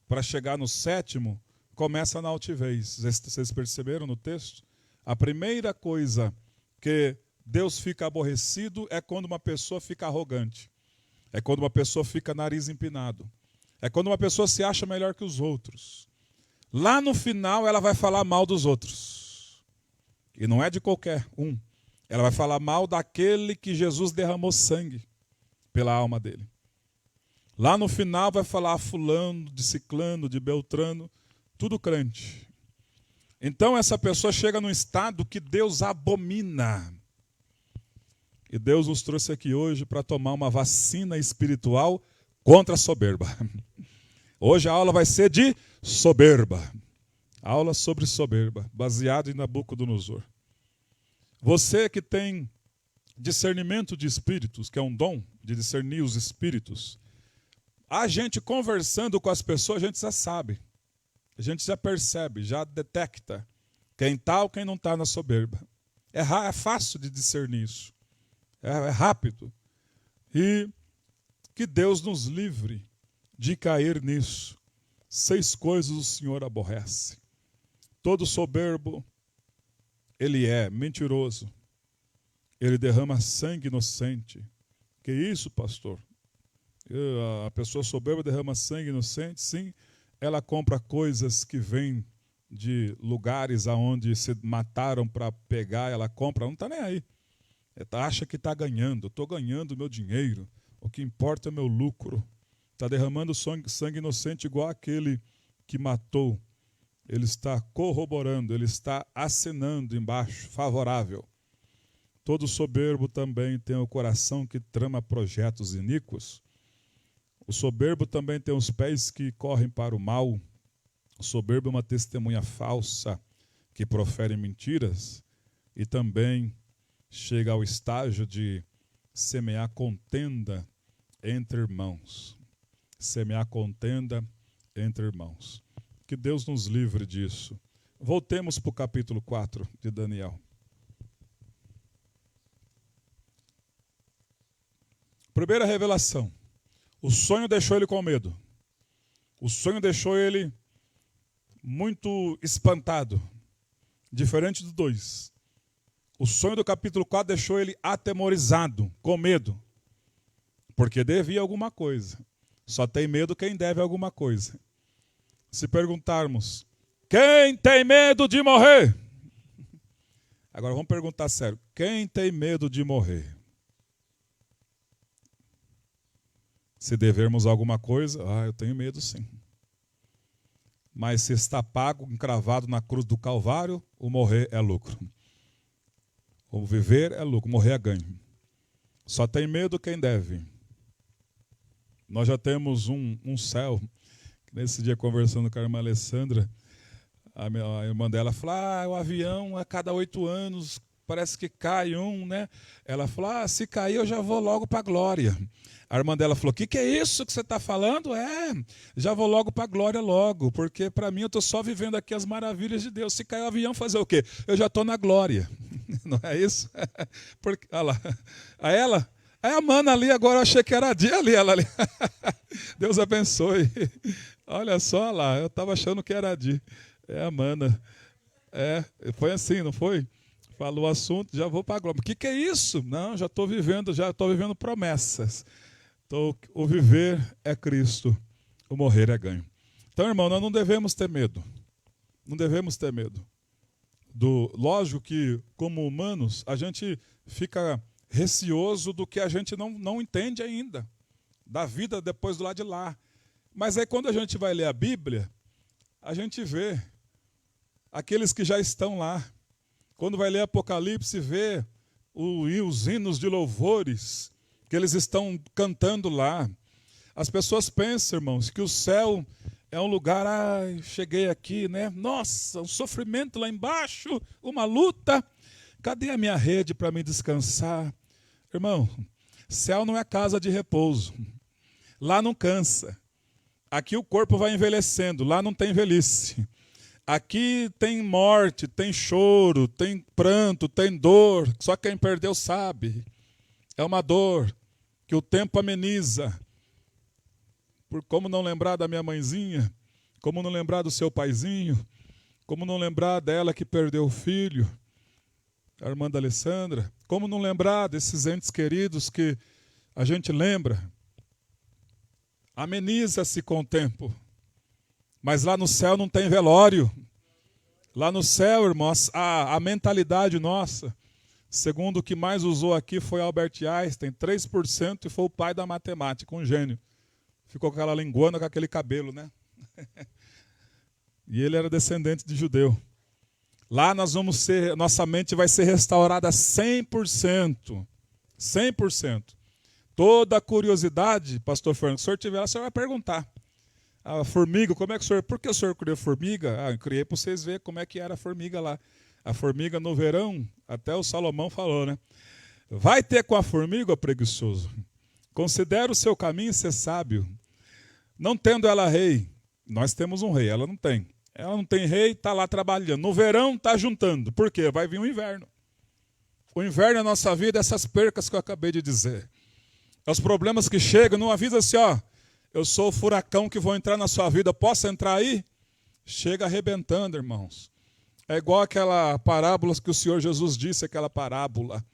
para chegar no 7º, começa na altivez. Vocês perceberam no texto? A primeira coisa que Deus fica aborrecido é quando uma pessoa fica arrogante. É quando uma pessoa fica nariz empinado. É quando uma pessoa se acha melhor que os outros. Lá no final ela vai falar mal dos outros. E não é de qualquer um. Ela vai falar mal daquele que Jesus derramou sangue pela alma dele. Lá no final vai falar fulano, de ciclano, de beltrano, tudo crente. Então essa pessoa chega num estado que Deus abomina. E Deus nos trouxe aqui hoje para tomar uma vacina espiritual contra a soberba. Hoje a aula vai ser de soberba. Aula sobre soberba, baseado em Nabucodonosor. Você que tem discernimento de espíritos, que é um dom de discernir os espíritos, a gente conversando com as pessoas, a gente já sabe. A gente já percebe, já detecta quem está ou quem não está na soberba. É fácil de discernir isso. É rápido. E que Deus nos livre de cair nisso. 6 coisas o Senhor aborrece. Todo soberbo, ele é mentiroso. Ele derrama sangue inocente. Que isso, pastor? A pessoa soberba derrama sangue inocente? Sim, ela compra coisas que vêm de lugares aonde se mataram para pegar, ela compra, não está nem aí. Ela acha que está ganhando, estou ganhando meu dinheiro, o que importa é meu lucro. Está derramando sangue inocente igual aquele que matou. Ele está corroborando, ele está assinando embaixo, favorável. Todo soberbo também tem o coração que trama projetos iníquos. O soberbo também tem os pés que correm para o mal. O soberbo é uma testemunha falsa que profere mentiras e também chega ao estágio de semear contenda entre irmãos. Semear contenda entre irmãos. Que Deus nos livre disso. Voltemos para o capítulo 4 de Daniel. Primeira revelação. O sonho deixou ele com medo. O sonho deixou ele muito espantado. Diferente do 2. O sonho do capítulo 4 deixou ele atemorizado, com medo. Porque devia alguma coisa. Só tem medo quem deve alguma coisa. Se perguntarmos, quem tem medo de morrer? Agora vamos perguntar sério. Quem tem medo de morrer? Se devermos alguma coisa, eu tenho medo sim. Mas se está pago, encravado na cruz do Calvário, o morrer é lucro. O viver é lucro, morrer é ganho. Só tem medo quem deve. Nós já temos um céu. Nesse dia, conversando com a irmã Alessandra, a irmã dela falou, o avião a cada 8 anos, parece que cai um, né? Ela falou, se cair eu já vou logo para a glória. A irmã dela falou, que é isso que você está falando? Já vou logo para a glória logo, porque para mim eu estou só vivendo aqui as maravilhas de Deus. Se cair o avião, fazer o quê? Eu já estou na glória. Não é isso? Porque, olha lá. Aí ela, a mana ali, agora eu achei que era a Dia ali, ela ali. Deus abençoe. Olha só lá, eu estava achando que era a Dia. É a mana. Foi assim, não foi? Falou o assunto, já vou para a glória. O que é isso? Não, já estou vivendo promessas. O viver é Cristo, o morrer é ganho. Então, irmão, nós não devemos ter medo. Não devemos ter medo. Lógico que, como humanos, a gente fica receoso do que a gente não entende ainda, da vida depois do lado de lá. Mas aí quando a gente vai ler a Bíblia, a gente vê aqueles que já estão lá. Quando vai ler Apocalipse, vê os hinos de louvores que eles estão cantando lá. As pessoas pensam, irmãos, que o céu é um lugar, cheguei aqui, né? Nossa, um sofrimento lá embaixo, uma luta. Cadê a minha rede para me descansar? Irmão, céu não é casa de repouso. Lá não cansa. Aqui o corpo vai envelhecendo, lá não tem velhice. Aqui tem morte, tem choro, tem pranto, tem dor. Só quem perdeu sabe. É uma dor que o tempo ameniza. Por como não lembrar da minha mãezinha? Como não lembrar do seu paizinho? Como não lembrar dela que perdeu o filho? A irmã da Alessandra? Como não lembrar desses entes queridos que a gente lembra? Ameniza-se com o tempo. Mas lá no céu não tem velório. Lá no céu, irmãos, a mentalidade nossa, segundo o que mais usou aqui foi Albert Einstein, 3%, e foi o pai da matemática, um gênio. Ficou com aquela linguana, com aquele cabelo, né? E ele era descendente de judeu. Lá nós vamos ser, nossa mente vai ser restaurada 100%. 100%. Toda a curiosidade, pastor Fernando, se o senhor tiver lá, o senhor vai perguntar. A formiga, como é que o senhor... Por que o senhor criou formiga? Eu criei para vocês verem como é que era a formiga lá. A formiga no verão, até o Salomão falou, né? Vai ter com a formiga, ó preguiçoso. Considera o seu caminho ser sábio. Não tendo ela rei, nós temos um rei, ela não tem. Ela não tem rei, está lá trabalhando. No verão está juntando. Por quê? Vai vir o inverno. O inverno é a nossa vida, essas percas que eu acabei de dizer. Os problemas que chegam, não avisa assim, eu sou o furacão que vou entrar na sua vida, posso entrar aí? Chega arrebentando, irmãos. É igual aquela parábola que o Senhor Jesus disse, aquela parábola,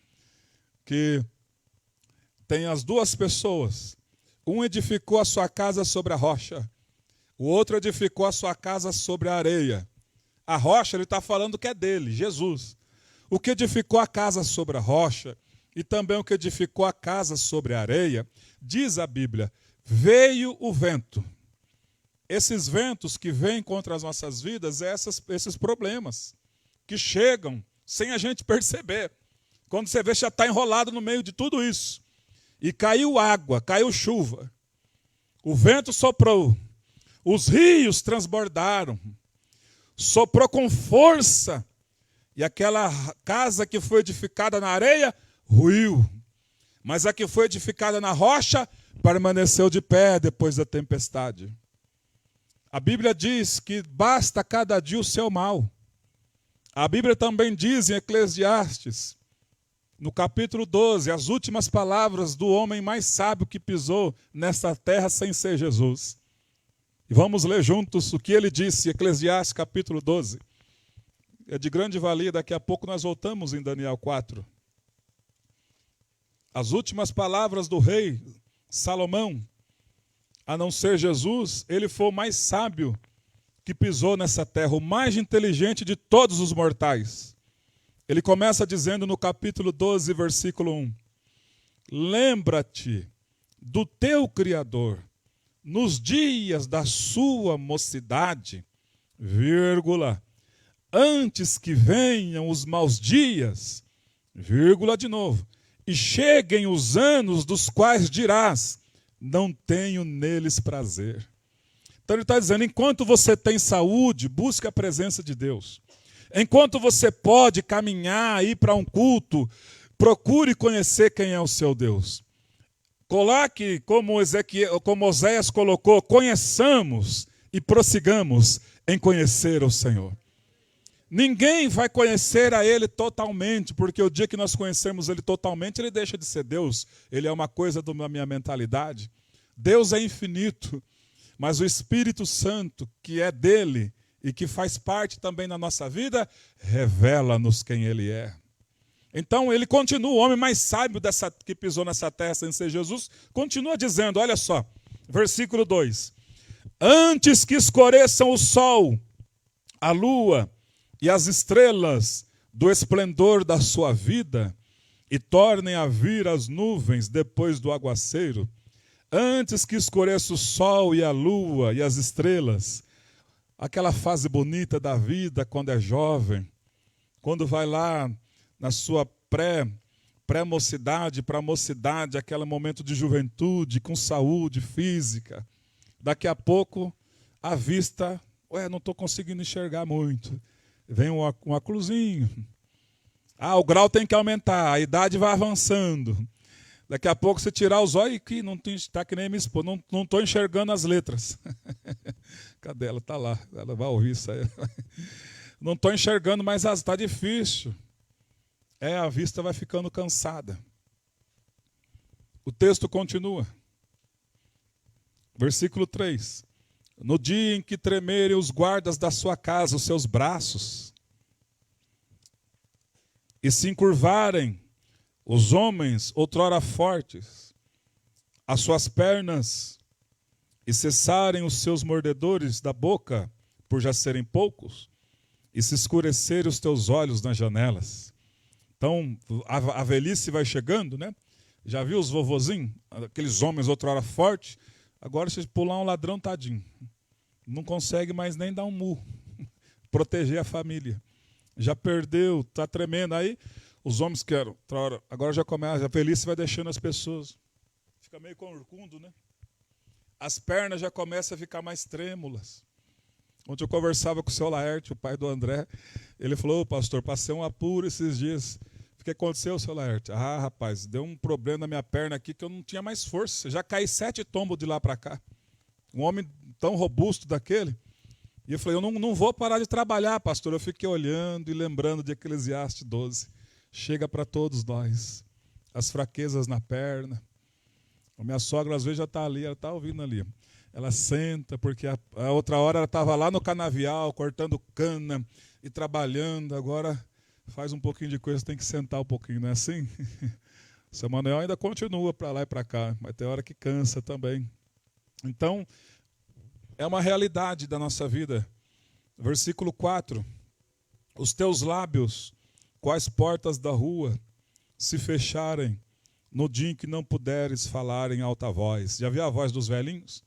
que tem as duas pessoas. Um edificou a sua casa sobre a rocha, o outro edificou a sua casa sobre a areia. A rocha, ele está falando que é dele, Jesus. O que edificou a casa sobre a rocha e também o que edificou a casa sobre a areia, diz a Bíblia, veio o vento. Esses ventos que vêm contra as nossas vidas, esses problemas que chegam sem a gente perceber. Quando você vê, já está enrolado no meio de tudo isso. E caiu água, caiu chuva. O vento soprou. Os rios transbordaram. Soprou com força. E aquela casa que foi edificada na areia, ruiu. Mas a que foi edificada na rocha, permaneceu de pé depois da tempestade. A Bíblia diz que basta cada dia o seu mal. A Bíblia também diz em Eclesiastes, no capítulo 12, as últimas palavras do homem mais sábio que pisou nesta terra sem ser Jesus. E vamos ler juntos o que ele disse, Eclesiastes capítulo 12. É de grande valia, daqui a pouco nós voltamos em Daniel 4. As últimas palavras do rei Salomão, a não ser Jesus, ele foi o mais sábio que pisou nessa terra, o mais inteligente de todos os mortais. Ele começa dizendo no capítulo 12, versículo 1, lembra-te do teu Criador, nos dias da sua mocidade, vírgula, antes que venham os maus dias, vírgula de novo, e cheguem os anos dos quais dirás, não tenho neles prazer. Então ele está dizendo, enquanto você tem saúde, busque a presença de Deus. Enquanto você pode caminhar, ir para um culto, procure conhecer quem é o seu Deus. Coloque, como Oséias colocou, conheçamos e prossigamos em conhecer o Senhor. Ninguém vai conhecer a Ele totalmente, porque o dia que nós conhecermos Ele totalmente, Ele deixa de ser Deus. Ele é uma coisa da minha mentalidade. Deus é infinito, mas o Espírito Santo, que é dele e que faz parte também da nossa vida, revela-nos quem Ele é. Então ele continua, o homem mais sábio que pisou nessa terra sem ser Jesus, continua dizendo, olha só, versículo 2. Antes que escureçam o sol, a lua e as estrelas do esplendor da sua vida, e tornem a vir as nuvens depois do aguaceiro, antes que escureça o sol e a lua e as estrelas, aquela fase bonita da vida quando é jovem, quando vai lá na sua pré-mocidade para a mocidade, aquele momento de juventude, com saúde física. Daqui a pouco, a vista, não estou conseguindo enxergar muito. Vem um óculosinho. O grau tem que aumentar, a idade vai avançando. Daqui a pouco você tirar os olhos, que não está que nem minha esposa, não estou enxergando as letras. Cadê ela? Está lá, ela vai ouvir isso aí. Não estou enxergando, mas está difícil. A vista vai ficando cansada. O texto continua. Versículo 3. No dia em que tremerem os guardas da sua casa, os seus braços, e se encurvarem os homens outrora fortes, as suas pernas, e cessarem os seus mordedores da boca, por já serem poucos, e se escurecerem os teus olhos nas janelas. Então, a velhice vai chegando, né? Já viu os vovozinhos? Aqueles homens outrora fortes. Agora, se pular um ladrão, tadinho. Não consegue mais nem dar um murro. Proteger a família. Já perdeu, está tremendo. Aí, os homens querem. Agora já começa, a velhice vai deixando as pessoas. Fica meio corcunda, né? As pernas já começam a ficar mais trêmulas. Ontem eu conversava com o seu Laerte, o pai do André. Ele falou, pastor, passei um apuro esses dias. O que aconteceu, seu Laerte? Rapaz, deu um problema na minha perna aqui que eu não tinha mais força. Já caí 7 tombos de lá para cá. Um homem tão robusto daquele. E eu falei, eu não vou parar de trabalhar, pastor. Eu fiquei olhando e lembrando de Eclesiastes 12. Chega para todos nós. As fraquezas na perna. A minha sogra às vezes já está ali, ela está ouvindo ali. Ela senta, porque a outra hora ela estava lá no canavial, cortando cana e trabalhando. Agora faz um pouquinho de coisa, tem que sentar um pouquinho, não é assim? O seu Manuel ainda continua para lá e para cá, mas tem hora que cansa também. Então, é uma realidade da nossa vida. Versículo 4. Os teus lábios, quais portas da rua, se fecharem no dia em que não puderes falar em alta voz. Já viu a voz dos velhinhos?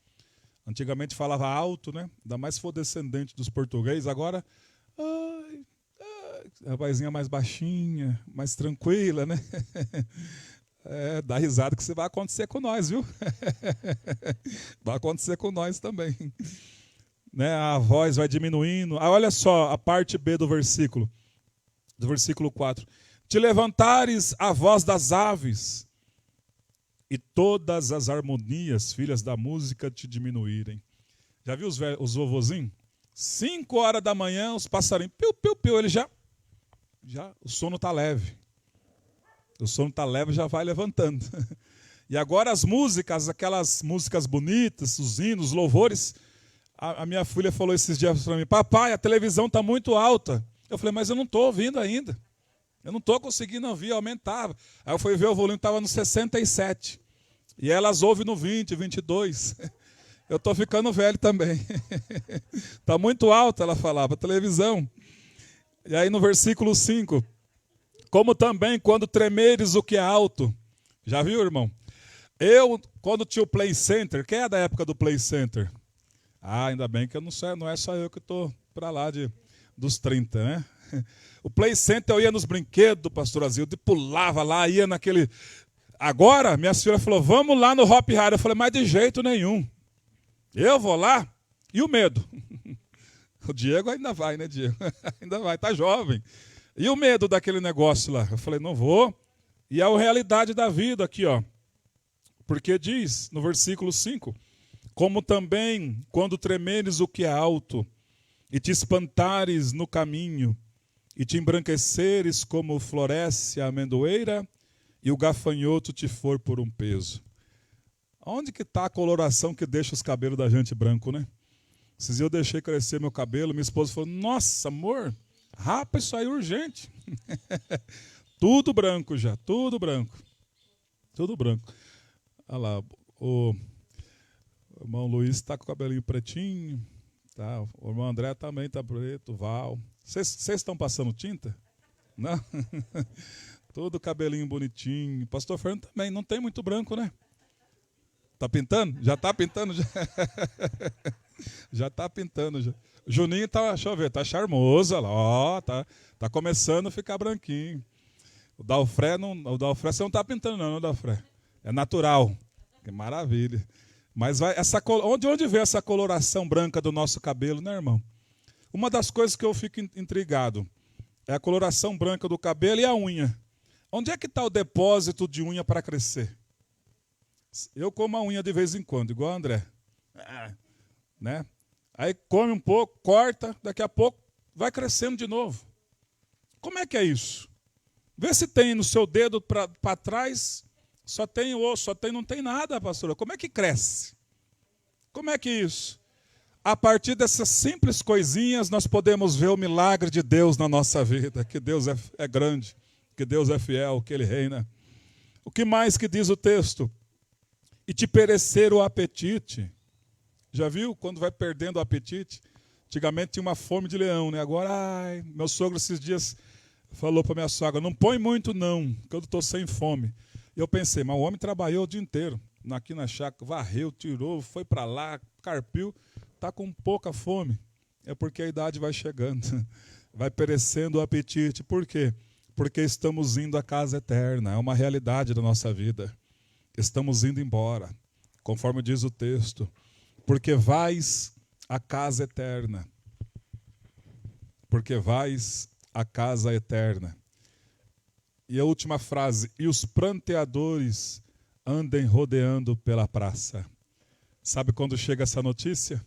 Antigamente falava alto, né? Ainda mais se for descendente dos portugueses. Agora, a vozinha mais baixinha, mais tranquila, né? Dá risada que isso vai acontecer com nós, viu? Vai acontecer com nós também. Né? A voz vai diminuindo. Olha só a parte B do versículo 4. Te levantares a voz das aves, e todas as harmonias, filhas da música, te diminuírem. Já viu os vovozinhos? 5 horas da manhã, os passarinhos, piu, piu, piu, ele já o sono está leve. O sono está leve, já vai levantando. E agora as músicas, aquelas músicas bonitas, os hinos, os louvores. A minha filha falou esses dias para mim, papai, a televisão está muito alta. Eu falei, mas eu não estou ouvindo ainda. Eu não estou conseguindo ouvir, aumentava. Aí eu fui ver, o volume estava no 67. E elas ouvem no 20, 22. Eu estou ficando velho também. Está muito alto, ela falava, televisão. E aí no versículo 5. Como também quando tremeres o que é alto. Já viu, irmão? Quando tinha o Play Center, quem é da época do Play Center? Ah, ainda bem que eu não sei, não é só eu que estou para lá dos 30, né? O Play Center eu ia nos brinquedos do Pastor Azildo, pulava lá, ia naquele... Agora, minha senhora falou, vamos lá no Hop Hari. Eu falei, mas de jeito nenhum. Eu vou lá? E o medo? O Diego ainda vai, né, Diego? Ainda vai, tá jovem. E o medo daquele negócio lá? Eu falei, não vou. E é a realidade da vida aqui, ó. Porque diz, no versículo 5, como também, quando tremeres o que é alto, e te espantares no caminho, e te embranqueceres como floresce a amendoeira, e o gafanhoto te for por um peso. Onde que está a coloração que deixa os cabelos da gente branco, né? Esses dias eu deixei crescer meu cabelo, minha esposa falou, nossa, amor, rapa isso aí urgente. Tudo branco já, tudo branco. Tudo branco. Olha lá, o irmão Luiz está com o cabelinho pretinho, tá? O irmão André também está preto, o Val. Vocês estão passando tinta? Não? Todo cabelinho bonitinho. Pastor Fernando também, não tem muito branco, né? Tá pintando? Já tá pintando? Já tá pintando. Já. O Juninho tá, deixa eu ver, tá charmoso, lá, ó, tá começando a ficar branquinho. O Dalfré você não tá pintando não, Dalfré? É natural. Que maravilha. Mas vai, onde veio essa coloração branca do nosso cabelo, né, irmão? Uma das coisas que eu fico intrigado é a coloração branca do cabelo e a unha. Onde é que está o depósito de unha para crescer? Eu como a unha de vez em quando, igual o André. Né? Aí come um pouco, corta, daqui a pouco vai crescendo de novo. Como é que é isso? Vê se tem no seu dedo para trás, só tem osso, não tem nada, pastora. Como é que cresce? Como é que é isso? A partir dessas simples coisinhas, nós podemos ver o milagre de Deus na nossa vida, que Deus é grande, que Deus é fiel, que Ele reina. O que mais que diz o texto? E te perecer o apetite. Já viu quando vai perdendo o apetite? Antigamente tinha uma fome de leão, né? Agora, meu sogro esses dias falou para minha sogra, não põe muito não, que eu estou sem fome. E eu pensei, mas o homem trabalhou o dia inteiro, aqui na chácara, varreu, tirou, foi para lá, carpiu, está com pouca fome. É porque a idade vai chegando, vai perecendo o apetite. Por quê? Porque estamos indo à casa eterna, é uma realidade da nossa vida. Estamos indo embora, conforme diz o texto, porque vais à casa eterna. Porque vais à casa eterna. E a última frase, e os pranteadores andem rodeando pela praça. Sabe quando chega essa notícia?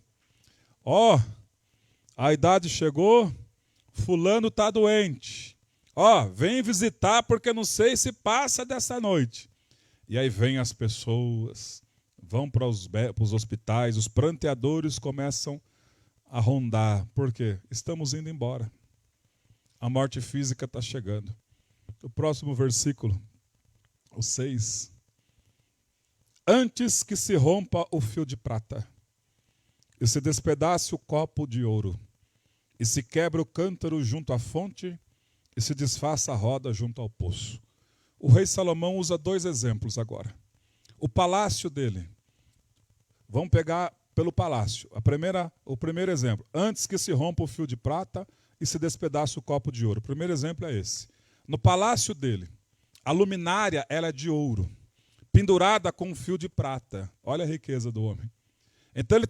Ó, a idade chegou, fulano está doente. Ó, vem visitar porque não sei se passa dessa noite. E aí vem as pessoas, vão para os hospitais, os pranteadores começam a rondar. Por quê? Estamos indo embora. A morte física está chegando. O próximo versículo, o 6. Antes que se rompa o fio de prata, e se despedace o copo de ouro, e se quebre o cântaro junto à fonte, e se desfaça a roda junto ao poço. O rei Salomão usa 2 exemplos agora. O palácio dele. Vamos pegar pelo palácio. O primeiro exemplo. Antes que se rompa o fio de prata e se despedace o copo de ouro. O primeiro exemplo é esse. No palácio dele, a luminária ela é de ouro, pendurada com um fio de prata. Olha a riqueza do homem. Então ele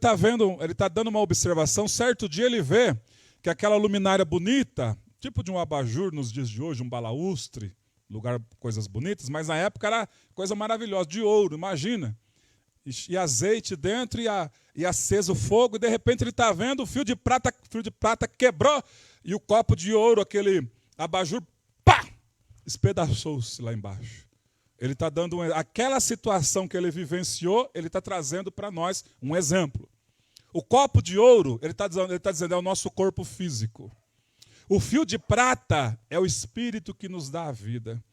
está dando uma observação. Certo dia ele vê que aquela luminária bonita, tipo de um abajur nos dias de hoje, um balaústre, lugar, coisas bonitas, mas na época era coisa maravilhosa, de ouro, imagina. E azeite dentro e aceso o fogo, e de repente ele está vendo o fio de prata quebrou, e o copo de ouro, aquele abajur, pá, espedaçou-se lá embaixo. Ele está dando aquela situação que ele vivenciou, ele está trazendo para nós um exemplo. O copo de ouro, ele está dizendo, é o nosso corpo físico. O fio de prata é o Espírito que nos dá a vida.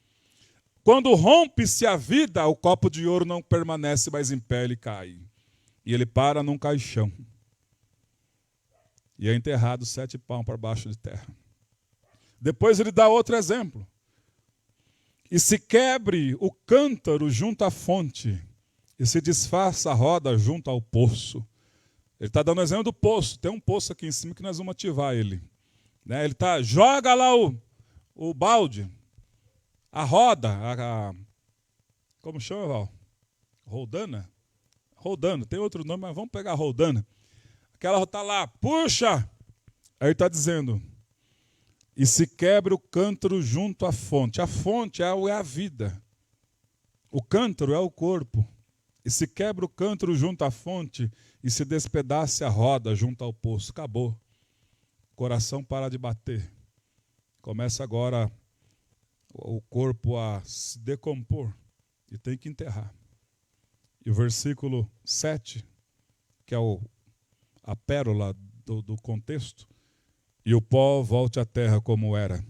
Quando rompe-se a vida, o copo de ouro não permanece mais em pé, ele cai. E ele para num caixão. E é enterrado 7 palmos para baixo de terra. Depois ele dá outro exemplo. E se quebre o cântaro junto à fonte, e se desfaça a roda junto ao poço. Ele está dando exemplo do poço. Tem um poço aqui em cima que nós vamos ativar ele. Né? Ele está, joga lá o balde, a roda, como chama, Val? Roldana? Roldana, tem outro nome, mas vamos pegar a roldana. Aquela está lá, puxa! Aí ele está dizendo, e se quebra o cântaro junto à fonte. A fonte é a vida. O cântaro é o corpo. E se quebra o cântaro junto à fonte e se despedace a roda junto ao poço. Acabou. O coração para de bater. Começa agora o corpo a se decompor e tem que enterrar. E o versículo 7, que é a pérola do contexto, e o pó volte à terra como era,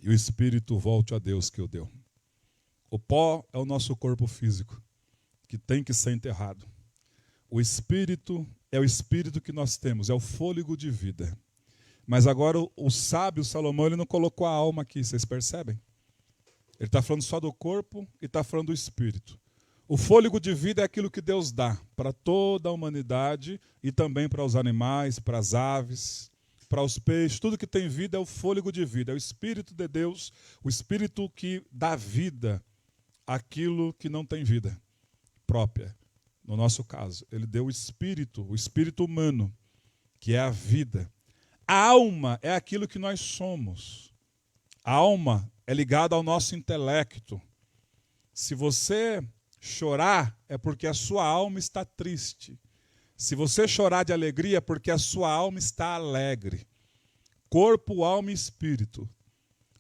e o espírito volte a Deus que o deu. O pó é o nosso corpo físico, que tem que ser enterrado. O espírito é o espírito que nós temos, é o fôlego de vida. Mas agora o sábio Salomão, ele não colocou a alma aqui, vocês percebem? Ele está falando só do corpo e está falando do espírito. O fôlego de vida é aquilo que Deus dá para toda a humanidade e também para os animais, para as aves, para os peixes. Tudo que tem vida é o fôlego de vida, é o Espírito de Deus, o Espírito que dá vida àquilo que não tem vida própria. No nosso caso, ele deu o espírito humano, que é a vida. A alma é aquilo que nós somos. A alma é ligada ao nosso intelecto. Se você chorar, é porque a sua alma está triste. Se você chorar de alegria, é porque a sua alma está alegre. Corpo, alma e espírito.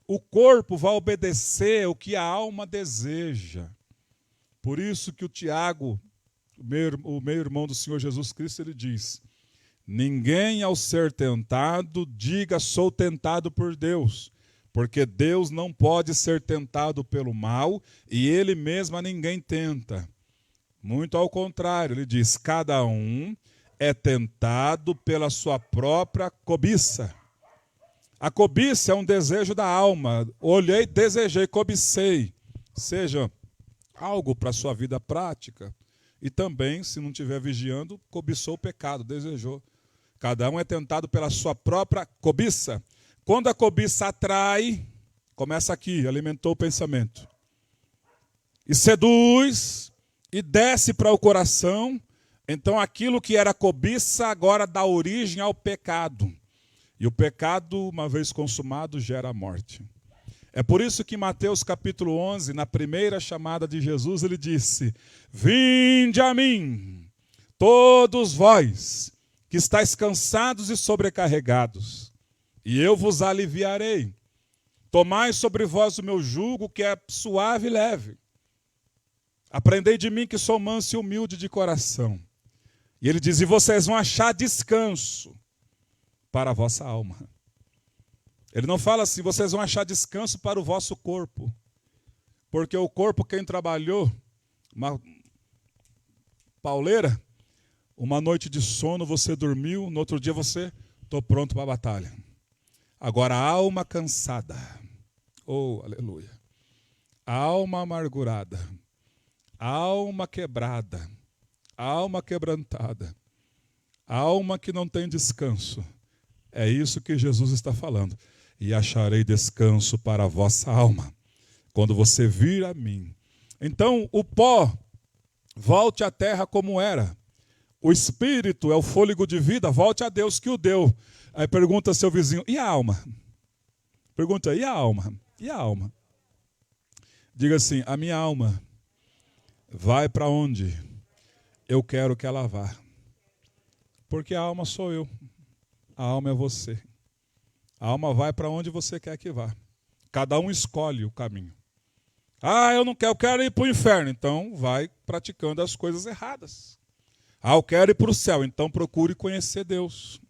O corpo vai obedecer o que a alma deseja. Por isso que o Tiago, o meio-irmão do Senhor Jesus Cristo, ele diz, ninguém ao ser tentado diga sou tentado por Deus, porque Deus não pode ser tentado pelo mal e ele mesmo a ninguém tenta. Muito ao contrário, ele diz, cada um é tentado pela sua própria cobiça. A cobiça é um desejo da alma. Olhei, desejei, cobicei. Seja algo para a sua vida prática. E também, se não estiver vigiando, cobiçou o pecado, desejou. Cada um é tentado pela sua própria cobiça. Quando a cobiça atrai, começa aqui, alimentou o pensamento. E seduz, e desce para o coração. Então aquilo que era cobiça agora dá origem ao pecado. E o pecado, uma vez consumado, gera a morte. É por isso que em Mateus capítulo 11, na primeira chamada de Jesus, ele disse, vinde a mim, todos vós, que estáis cansados e sobrecarregados, e eu vos aliviarei. Tomai sobre vós o meu jugo, que é suave e leve. Aprendei de mim, que sou manso e humilde de coração. E ele diz, e vocês vão achar descanso para a vossa alma. Ele não fala assim, vocês vão achar descanso para o vosso corpo. Porque o corpo, quem trabalhou, uma pauleira, uma noite de sono, você dormiu, no outro dia você, estou pronto para a batalha. Agora a alma cansada, oh, aleluia, a alma amargurada, a alma quebrada, a alma quebrantada, a alma que não tem descanso, é isso que Jesus está falando. E acharei descanso para a vossa alma, quando você vir a mim. Então, o pó, volte à terra como era. O espírito é o fôlego de vida, volte a Deus que o deu. Aí pergunta seu vizinho, e a alma? Pergunta, e a alma? E a alma? Diga assim, a minha alma vai para onde eu quero que ela vá. Porque a alma sou eu, a alma é você. A alma vai para onde você quer que vá. Cada um escolhe o caminho. Ah, eu não quero, eu quero ir para o inferno. Então vai praticando as coisas erradas. Ah, eu quero ir para o céu. Então procure conhecer Deus.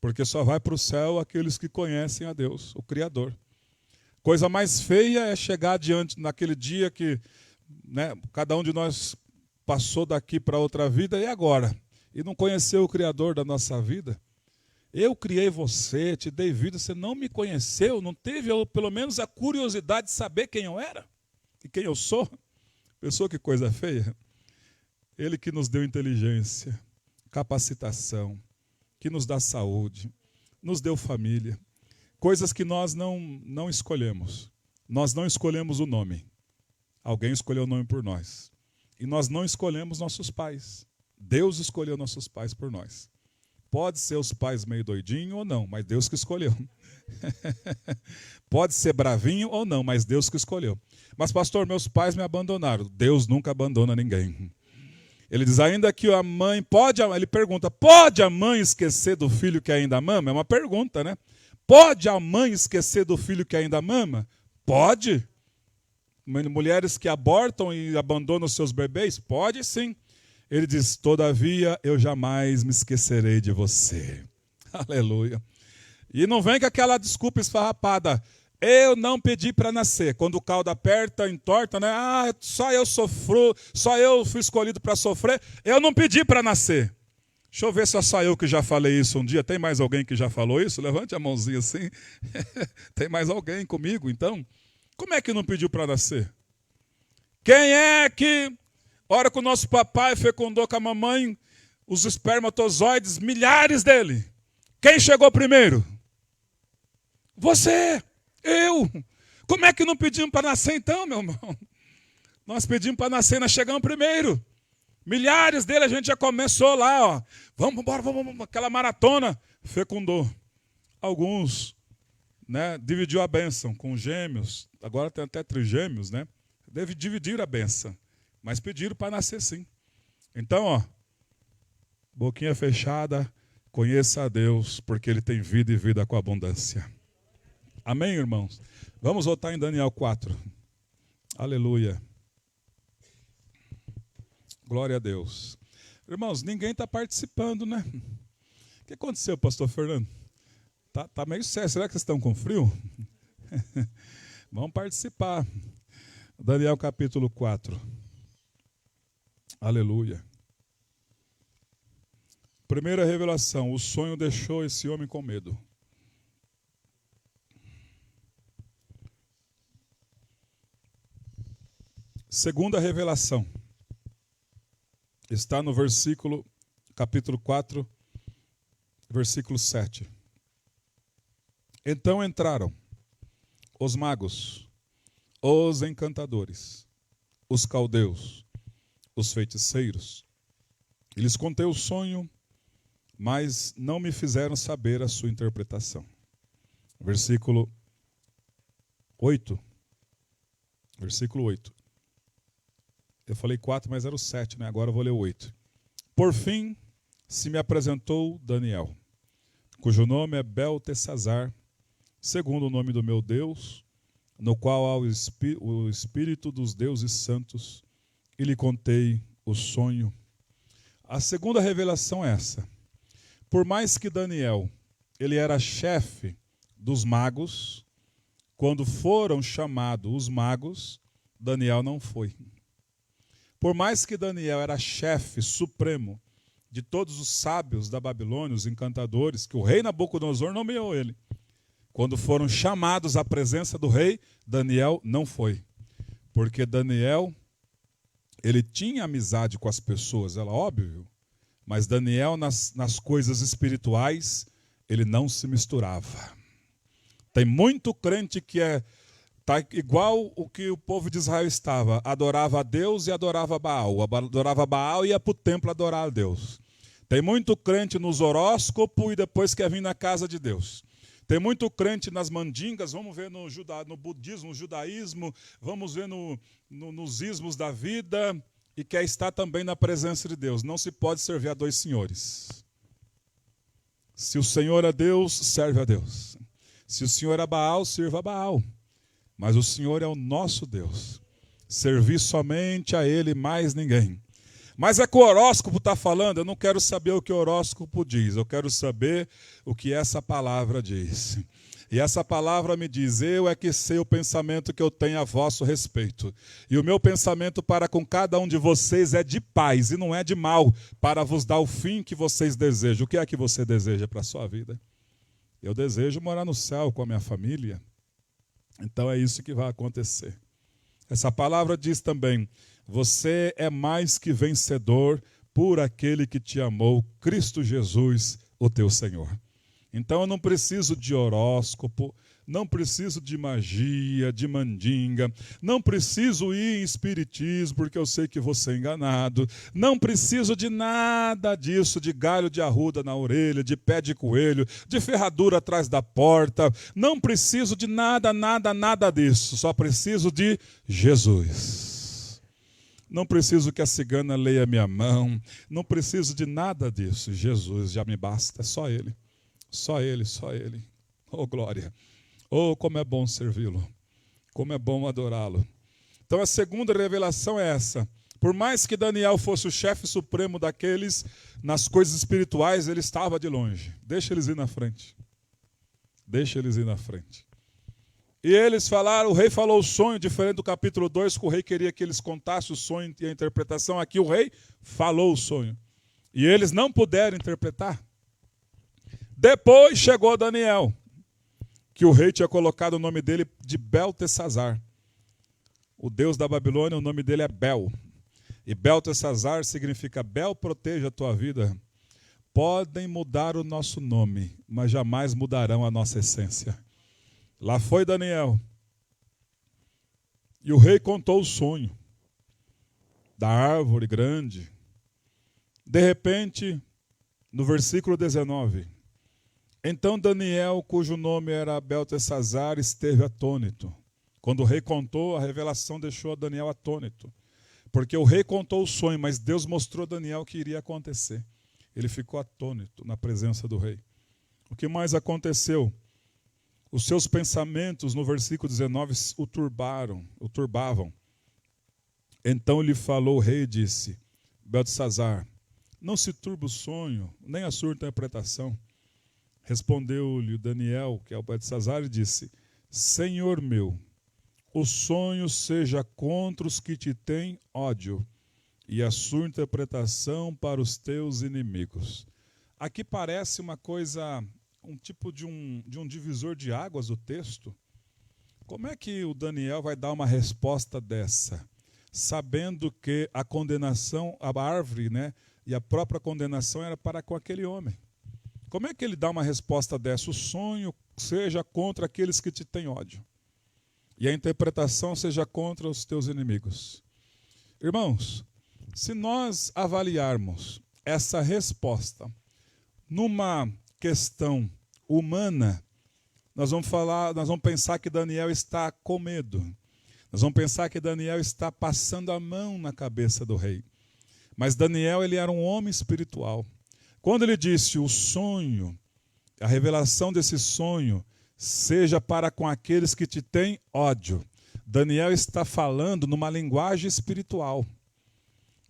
Porque só vai para o céu aqueles que conhecem a Deus, o Criador. Coisa mais feia é chegar adiante naquele dia que, né, cada um de nós passou daqui para outra vida e agora? E não conheceu o Criador da nossa vida? Eu criei você, te dei vida, você não me conheceu, não teve pelo menos a curiosidade de saber quem eu era e quem eu sou? Pessoa, que coisa feia. Ele que nos deu inteligência, capacitação, que nos dá saúde, nos deu família. Coisas que nós não escolhemos. Nós não escolhemos o nome. Alguém escolheu o nome por nós. E nós não escolhemos nossos pais. Deus escolheu nossos pais por nós. Pode ser os pais meio doidinho ou não, mas Deus que escolheu. Pode ser bravinho ou não, mas Deus que escolheu. Mas pastor, meus pais me abandonaram. Deus nunca abandona ninguém. Ele diz, ainda que a mãe ele pergunta, pode a mãe esquecer do filho que ainda mama? É uma pergunta, né? Pode a mãe esquecer do filho que ainda mama? Pode. Mulheres que abortam e abandonam seus bebês? Pode sim. Ele diz, todavia eu jamais me esquecerei de você. Aleluia. E não vem com aquela desculpa esfarrapada. Eu não pedi para nascer. Quando o caldo aperta, entorta, né? Ah, só eu sofro, só eu fui escolhido para sofrer. Eu não pedi para nascer. Deixa eu ver se é só eu que já falei isso um dia. Tem mais alguém que já falou isso? Levante a mãozinha assim. Tem mais alguém comigo, então? Como é que não pediu para nascer? Quem é que, hora que o nosso papai fecundou com a mamãe, os espermatozoides, milhares dele? Quem chegou primeiro? Você, eu. Como é que não pedimos para nascer então, meu irmão? Nós pedimos para nascer, nós chegamos primeiro. Milhares dele, a gente já começou lá, ó. Vamos embora, vamos, aquela maratona. Fecundou. Alguns, né, dividiu a bênção com gêmeos. Agora tem até trigêmeos, né? Deve dividir a bênção. Mas pediram para nascer sim. Então, ó, boquinha fechada, conheça a Deus, porque Ele tem vida e vida com abundância. Amém, irmãos? Vamos voltar em Daniel 4. Aleluia. Glória a Deus. Irmãos, ninguém está participando, né? O que aconteceu, pastor Fernando? Tá meio sério. Será que vocês estão com frio? Vamos participar. Daniel capítulo 4. Aleluia. Primeira revelação. O sonho deixou esse homem com medo. Segunda revelação. Está no capítulo 4, versículo 7. Então entraram os magos, os encantadores, os caldeus, os feiticeiros. E lhes contei o sonho, mas não me fizeram saber a sua interpretação. Versículo 8. Versículo 8. Eu falei 4, mas era o 7, né? Agora eu vou ler o 8. Por fim, se me apresentou Daniel, cujo nome é Beltesazar, segundo o nome do meu Deus, no qual há o Espírito dos deuses santos, e lhe contei o sonho. A segunda revelação é essa. Por mais que Daniel, ele era chefe dos magos, quando foram chamados os magos, Daniel não foi. Por mais que Daniel era chefe supremo de todos os sábios da Babilônia, os encantadores, que o rei Nabucodonosor nomeou ele. Quando foram chamados à presença do rei, Daniel não foi. Porque Daniel, ele tinha amizade com as pessoas, era óbvio. Mas Daniel, nas coisas espirituais, ele não se misturava. Tem muito crente que está igual o que o povo de Israel estava. Adorava a Deus e adorava Baal. Adorava Baal e ia para o templo adorar a Deus. Tem muito crente nos horóscopos e depois quer vir na casa de Deus. Tem muito crente nas mandingas, vamos ver no budismo, no judaísmo, vamos ver nos ismos da vida, e quer estar também na presença de Deus. Não se pode servir a dois senhores. Se o Senhor é Deus, serve a Deus. Se o Senhor é Baal, sirva a Baal. Mas o Senhor é o nosso Deus. Servir somente a Ele, mais ninguém. Mas é que o horóscopo está falando, eu não quero saber o que o horóscopo diz, eu quero saber o que essa palavra diz. E essa palavra me diz, eu é que sei o pensamento que eu tenho a vosso respeito. E o meu pensamento para com cada um de vocês é de paz e não é de mal, para vos dar o fim que vocês desejam. O que é que você deseja para a sua vida? Eu desejo morar no céu com a minha família. Então é isso que vai acontecer. Essa palavra diz também: você é mais que vencedor por aquele que te amou, Cristo Jesus, o teu Senhor. Então eu não preciso de horóscopo, não preciso de magia, de mandinga, não preciso ir em espiritismo, porque eu sei que vou ser enganado, não preciso de nada disso, de galho de arruda na orelha, de pé de coelho, de ferradura atrás da porta, não preciso de nada disso, só preciso de Jesus. Não preciso que a cigana leia minha mão, não preciso de nada disso, Jesus já me basta, é só Ele. Só Ele, só Ele. Oh, glória. Oh, como é bom servi-lo. Como é bom adorá-lo. Então a segunda revelação é essa. Por mais que Daniel fosse o chefe supremo daqueles, nas coisas espirituais ele estava de longe. Deixa eles ir na frente. Deixa eles ir na frente. E eles falaram, o rei falou o sonho, diferente do capítulo 2, que o rei queria que eles contassem o sonho e a interpretação. Aqui o rei falou o sonho. E eles não puderam interpretar. Depois chegou Daniel, que o rei tinha colocado o nome dele de Beltesazar. O deus da Babilônia, o nome dele é Bel. E Beltesazar significa Bel, proteja a tua vida. Podem mudar o nosso nome, mas jamais mudarão a nossa essência. Lá foi Daniel. E o rei contou o sonho da árvore grande. De repente, no versículo 19... Então Daniel, cujo nome era Beltesazar, esteve atônito. Quando o rei contou, a revelação deixou Daniel atônito. Porque o rei contou o sonho, mas Deus mostrou a Daniel o que iria acontecer. Ele ficou atônito na presença do rei. O que mais aconteceu? Os seus pensamentos, no versículo 19, o turbavam. Então lhe falou o rei e disse: Beltesazar, não se turba o sonho, nem a sua interpretação. Respondeu-lhe Daniel, que é o Beltesazar, e disse: Senhor meu, o sonho seja contra os que te têm ódio, e a sua interpretação para os teus inimigos. Aqui parece uma coisa, um tipo de um divisor de águas o texto. Como é que o Daniel vai dar uma resposta dessa? Sabendo que a condenação, a árvore, né, e a própria condenação era para com aquele homem. Como é que ele dá uma resposta dessa? O sonho seja contra aqueles que te têm ódio, e a interpretação seja contra os teus inimigos. Irmãos, se nós avaliarmos essa resposta numa questão humana, nós vamos pensar que Daniel está com medo. Nós vamos pensar que Daniel está passando a mão na cabeça do rei. Mas Daniel, ele era um homem espiritual. Quando ele disse o sonho, a revelação desse sonho, seja para com aqueles que te têm ódio, Daniel está falando numa linguagem espiritual.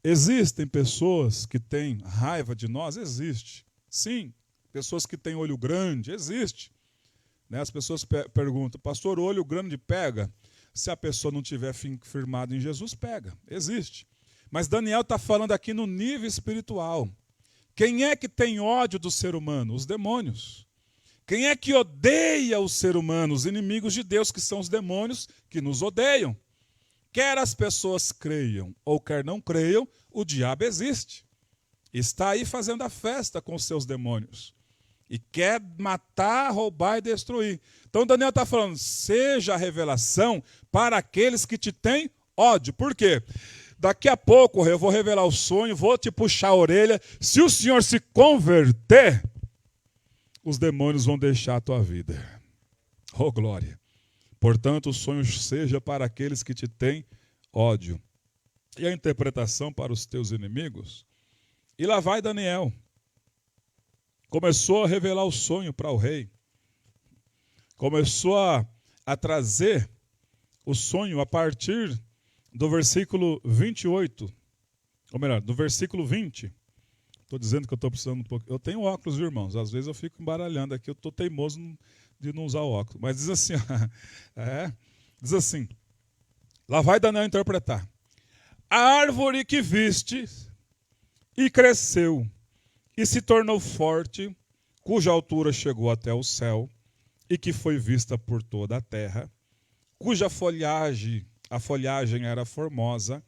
Existem pessoas que têm raiva de nós? Existe. Sim. Pessoas que têm olho grande? Existe. Né? As pessoas perguntam, pastor, olho grande pega? Se a pessoa não tiver firmado em Jesus, pega. Existe. Mas Daniel está falando aqui no nível espiritual. Quem é que tem ódio do ser humano? Os demônios. Quem é que odeia o ser humano? Os inimigos de Deus, que são os demônios que nos odeiam. Quer as pessoas creiam ou quer não creiam, o diabo existe. Está aí fazendo a festa com os seus demônios. E quer matar, roubar e destruir. Então Daniel está falando, seja a revelação para aqueles que te têm ódio. Por quê? Daqui a pouco eu vou revelar o sonho, vou te puxar a orelha. Se o Senhor se converter, os demônios vão deixar a tua vida. Oh, glória. Portanto, o sonho seja para aqueles que te têm ódio. E a interpretação para os teus inimigos. E lá vai Daniel. Começou a revelar o sonho para o rei. Começou a trazer o sonho a partir do versículo 28, ou melhor, do versículo 20. Estou dizendo que eu estou precisando um pouco. Eu tenho óculos, viu, irmãos? Às vezes eu fico embaralhando aqui, eu estou teimoso de não usar óculos. Mas diz assim, diz assim, lá vai Daniel interpretar. A árvore que viste e cresceu e se tornou forte, cuja altura chegou até o céu e que foi vista por toda a terra, cuja folhagem a folhagem era formosa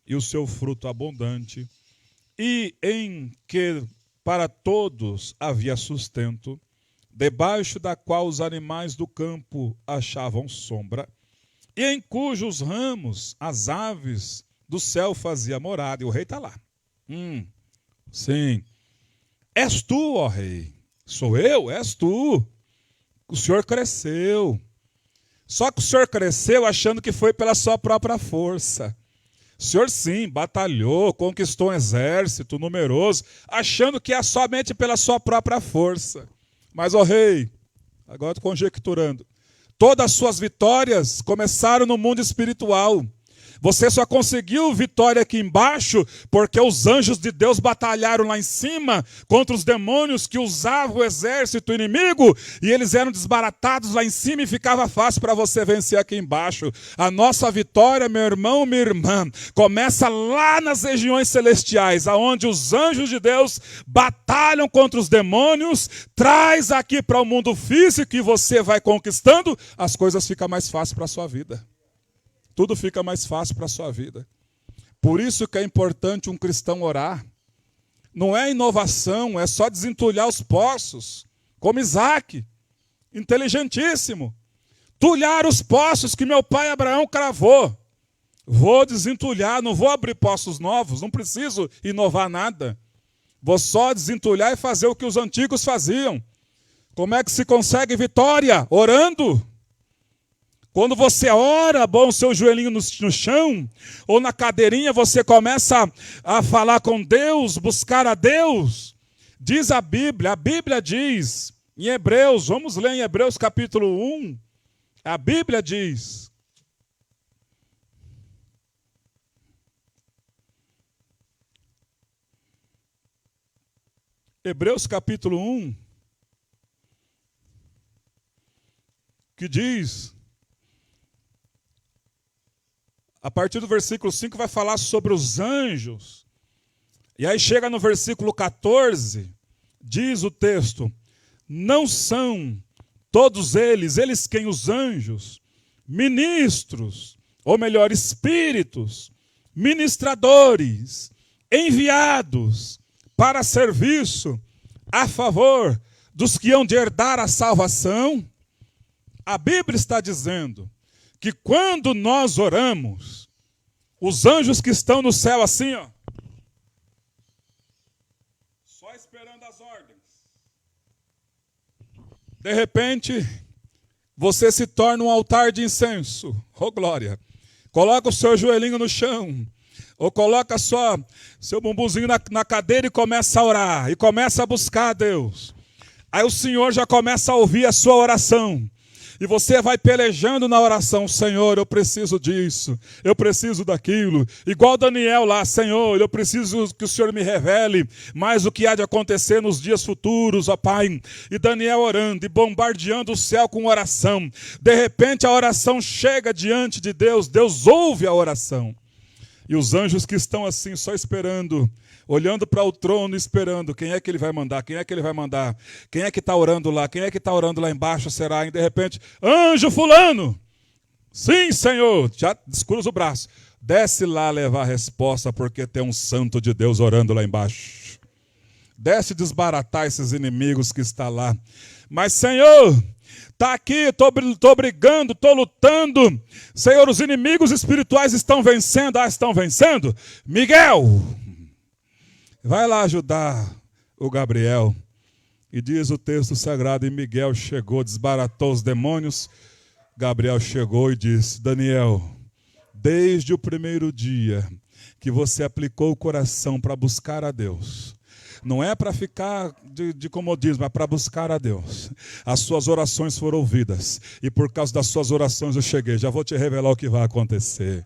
e o seu fruto abundante, e em que para todos havia sustento, debaixo da qual os animais do campo achavam sombra, e em cujos ramos as aves do céu faziam morada. E o rei está lá. Sim. És tu, ó rei. Sou eu? És tu. O senhor cresceu. Só que o senhor cresceu achando que foi pela sua própria força. O senhor, sim, batalhou, conquistou um exército numeroso, achando que é somente pela sua própria força. Mas, ó rei, agora estou conjecturando, todas as suas vitórias começaram no mundo espiritual. Você só conseguiu vitória aqui embaixo porque os anjos de Deus batalharam lá em cima contra os demônios que usavam o exército inimigo, e eles eram desbaratados lá em cima e ficava fácil para você vencer aqui embaixo. A nossa vitória, meu irmão, minha irmã, começa lá nas regiões celestiais, aonde os anjos de Deus batalham contra os demônios, traz aqui para o mundo físico e você vai conquistando, as coisas ficam mais fáceis para a sua vida. Tudo fica mais fácil para a sua vida. Por isso que é importante um cristão orar. Não é inovação, é só desentulhar os poços, como Isaac, inteligentíssimo. Tulhar os poços que meu pai Abraão cravou. Vou desentulhar, não vou abrir poços novos, não preciso inovar nada. Vou só desentulhar e fazer o que os antigos faziam. Como é que se consegue vitória? Orando. Quando você ora, bom o seu joelhinho no chão, ou na cadeirinha, você começa a falar com Deus, buscar a Deus. Diz a Bíblia diz, em Hebreus, vamos ler em Hebreus capítulo 1, a Bíblia diz, Hebreus capítulo 1, que diz, a partir do versículo 5 vai falar sobre os anjos. E aí chega no versículo 14, diz o texto, não são todos eles quem? Os anjos, ministros, ou melhor, espíritos, ministradores, enviados para serviço a favor dos que hão de herdar a salvação. A Bíblia está dizendo que quando nós oramos, os anjos que estão no céu assim, ó, só esperando as ordens. De repente, você se torna um altar de incenso. Oh, glória! Coloca o seu joelhinho no chão, ou coloca seu bumbumzinho na cadeira e começa a orar, e começa a buscar a Deus. Aí o Senhor já começa a ouvir a sua oração. E você vai pelejando na oração, Senhor, eu preciso disso, eu preciso daquilo. Igual Daniel lá, Senhor, eu preciso que o Senhor me revele mais o que há de acontecer nos dias futuros, ó Pai. E Daniel orando e bombardeando o céu com oração. De repente a oração chega diante de Deus, Deus ouve a oração. E os anjos que estão assim, só esperando, olhando para o trono, esperando, quem é que ele vai mandar, quem é que ele vai mandar, quem é que está orando lá, quem é que está orando lá embaixo, será? E de repente, anjo fulano, sim Senhor, já descruza o braço, desce lá levar a resposta, porque tem um santo de Deus orando lá embaixo. Desce desbaratar esses inimigos que está lá. Mas Senhor, está aqui, estou brigando, estou lutando. Senhor, os inimigos espirituais estão vencendo. Ah, estão vencendo? Miguel, vai lá ajudar o Gabriel. E diz o texto sagrado, e Miguel chegou, desbaratou os demônios. Gabriel chegou e disse, Daniel, desde o primeiro dia que você aplicou o coração para buscar a Deus, não é para ficar de comodismo, é para buscar a Deus. As suas orações foram ouvidas. E por causa das suas orações eu cheguei. Já vou te revelar o que vai acontecer.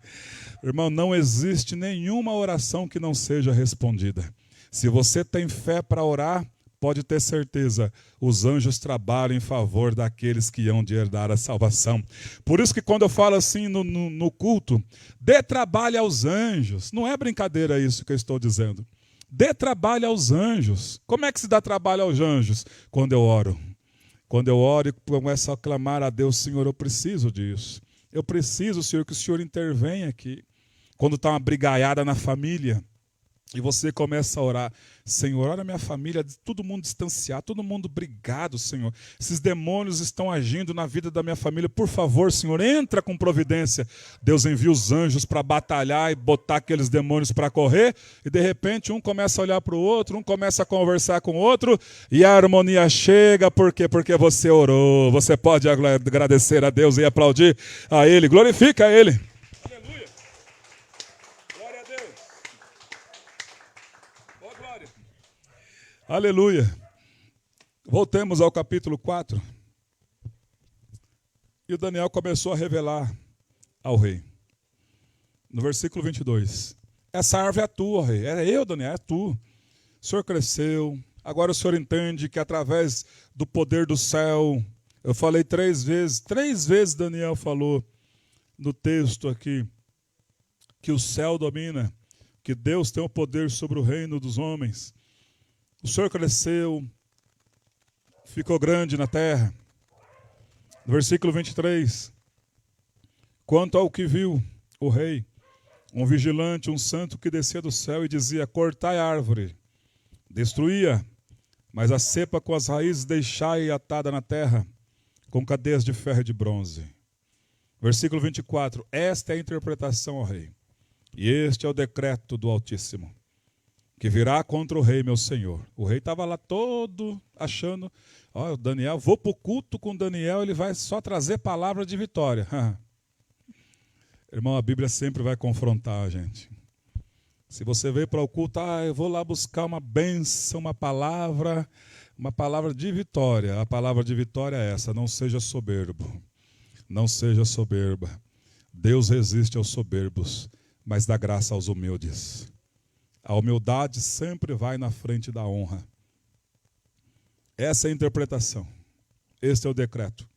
Irmão, não existe nenhuma oração que não seja respondida. Se você tem fé para orar, pode ter certeza, os anjos trabalham em favor daqueles que hão de herdar a salvação. Por isso que quando eu falo assim no culto, dê trabalho aos anjos. Não é brincadeira isso que eu estou dizendo. Dê trabalho aos anjos. Como é que se dá trabalho aos anjos? Quando eu oro. Quando eu oro e começo a clamar a Deus, Senhor, eu preciso disso. Eu preciso, Senhor, que o Senhor intervenha aqui. Quando está uma brigaiada na família, e você começa a orar, Senhor, olha a minha família, todo mundo distanciado, todo mundo brigado, Senhor. Esses demônios estão agindo na vida da minha família. Por favor, Senhor, entra com providência. Deus envia os anjos para batalhar e botar aqueles demônios para correr. E de repente um começa a olhar para o outro, um começa a conversar com o outro. E a harmonia chega, por quê? Porque você orou. Você pode agradecer a Deus e aplaudir a Ele. Glorifica a Ele. Aleluia. Voltemos ao capítulo 4. E o Daniel começou a revelar ao rei. No versículo 22. Essa árvore é tua, rei. É eu, Daniel, é tu. O senhor cresceu. Agora o senhor entende que através do poder do céu, eu falei 3 vezes Daniel falou no texto aqui, que o céu domina, que Deus tem o poder sobre o reino dos homens. O Senhor cresceu, ficou grande na terra. No versículo 23. Quanto ao que viu o rei, um vigilante, um santo que descia do céu e dizia, cortai a árvore, destruía, mas a cepa com as raízes deixai atada na terra, com cadeias de ferro e de bronze. Versículo 24. Esta é a interpretação ao rei, e este é o decreto do Altíssimo, que virá contra o rei, meu senhor. O rei estava lá todo achando, ó, Daniel, vou para o culto com Daniel, ele vai só trazer palavra de vitória. Irmão, a Bíblia sempre vai confrontar a gente. Se você veio para o culto, eu vou lá buscar uma bênção, uma palavra de vitória. A palavra de vitória é essa, não seja soberbo, não seja soberba. Deus resiste aos soberbos, mas dá graça aos humildes. A humildade sempre vai na frente da honra. Essa é a interpretação. Este é o decreto.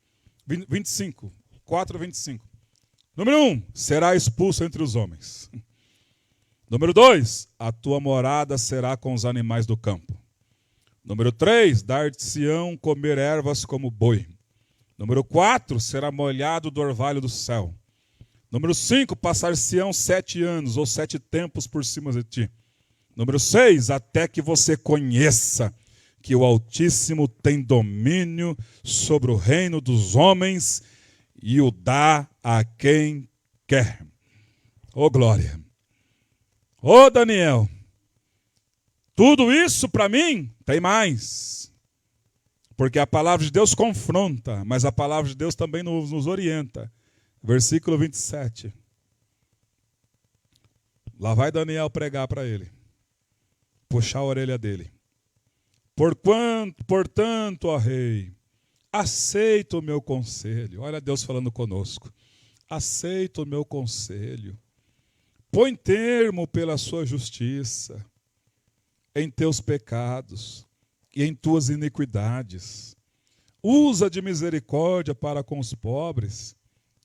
25, 4:25. Número 1, será expulso entre os homens. Número 2, a tua morada será com os animais do campo. Número 3, dar-te-ão comer ervas como boi. Número 4, será molhado do orvalho do céu. Número 5, passar-se-ão 7 anos ou 7 tempos por cima de ti. Número 6, até que você conheça que o Altíssimo tem domínio sobre o reino dos homens e o dá a quem quer. Ô glória! Ô Daniel! Tudo isso para mim tem mais. Porque a palavra de Deus confronta, mas a palavra de Deus também nos orienta. Versículo 27. Lá vai Daniel pregar para ele. Puxar a orelha dele. Portanto, ó rei, aceita o meu conselho. Olha Deus falando conosco. Aceita o meu conselho. Põe termo pela sua justiça em teus pecados e em tuas iniquidades. Usa de misericórdia para com os pobres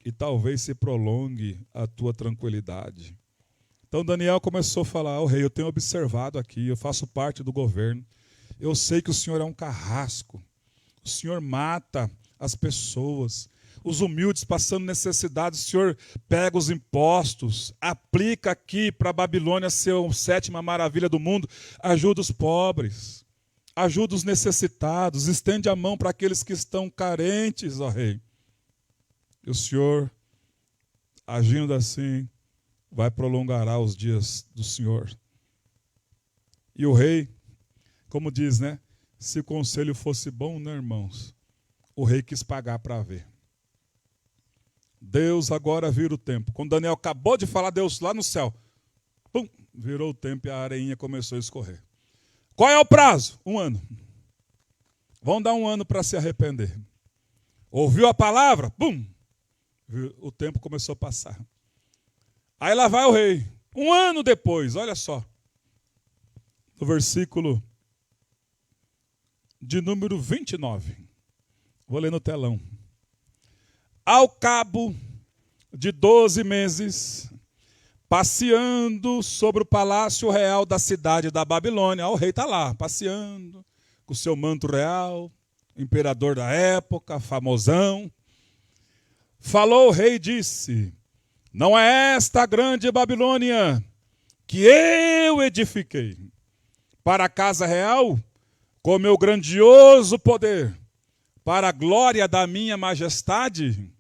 e talvez se prolongue a tua tranquilidade. Então Daniel começou a falar, ó rei, eu tenho observado aqui, eu faço parte do governo, eu sei que o senhor é um carrasco, o senhor mata as pessoas, os humildes passando necessidade, o senhor pega os impostos, aplica aqui para a Babilônia ser a 7ª maravilha do mundo, ajuda os pobres, ajuda os necessitados, estende a mão para aqueles que estão carentes, ó rei. E o senhor, agindo assim, vai prolongar os dias do Senhor. E o rei, como diz, né? Se o conselho fosse bom, né, irmãos? O rei quis pagar para ver. Deus agora vira o tempo. Quando Daniel acabou de falar, Deus lá no céu, pum, virou o tempo e a areinha começou a escorrer. Qual é o prazo? 1 ano. Vão dar 1 ano para se arrepender. Ouviu a palavra? Pum! O tempo começou a passar. Aí lá vai o rei. 1 ano depois, olha só. No versículo de número 29. Vou ler no telão. Ao cabo de 12 meses, passeando sobre o palácio real da cidade da Babilônia. O rei está lá, passeando, com o seu manto real, imperador da época, famosão. Falou o rei e disse: não é esta a grande Babilônia que eu edifiquei para a casa real com meu grandioso poder, para a glória da minha majestade?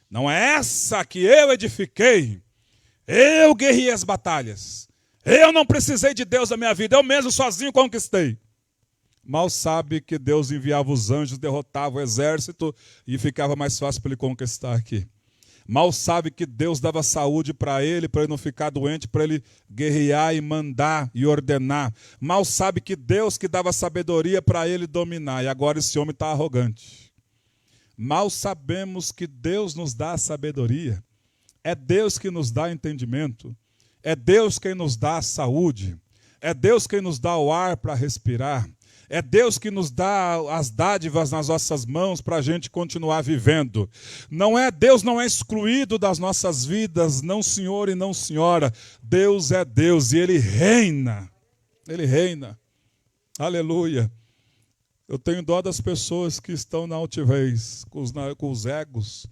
Não é essa que eu edifiquei? Eu guerrei as batalhas. Eu não precisei de Deus na minha vida, eu mesmo sozinho conquistei. Mal sabe que Deus enviava os anjos, derrotava o exército e ficava mais fácil para ele conquistar aqui. Mal sabe que Deus dava saúde para ele não ficar doente, para ele guerrear e mandar e ordenar. Mal sabe que Deus que dava sabedoria para ele dominar. E agora esse homem está arrogante. Mal sabemos que Deus nos dá a sabedoria. É Deus que nos dá entendimento. É Deus quem nos dá a saúde. É Deus quem nos dá o ar para respirar. É Deus que nos dá as dádivas nas nossas mãos para a gente continuar vivendo. Deus não é excluído das nossas vidas, não senhor e não senhora. Deus é Deus e Ele reina. Ele reina. Aleluia. Eu tenho dó das pessoas que estão na altivez, com os egos.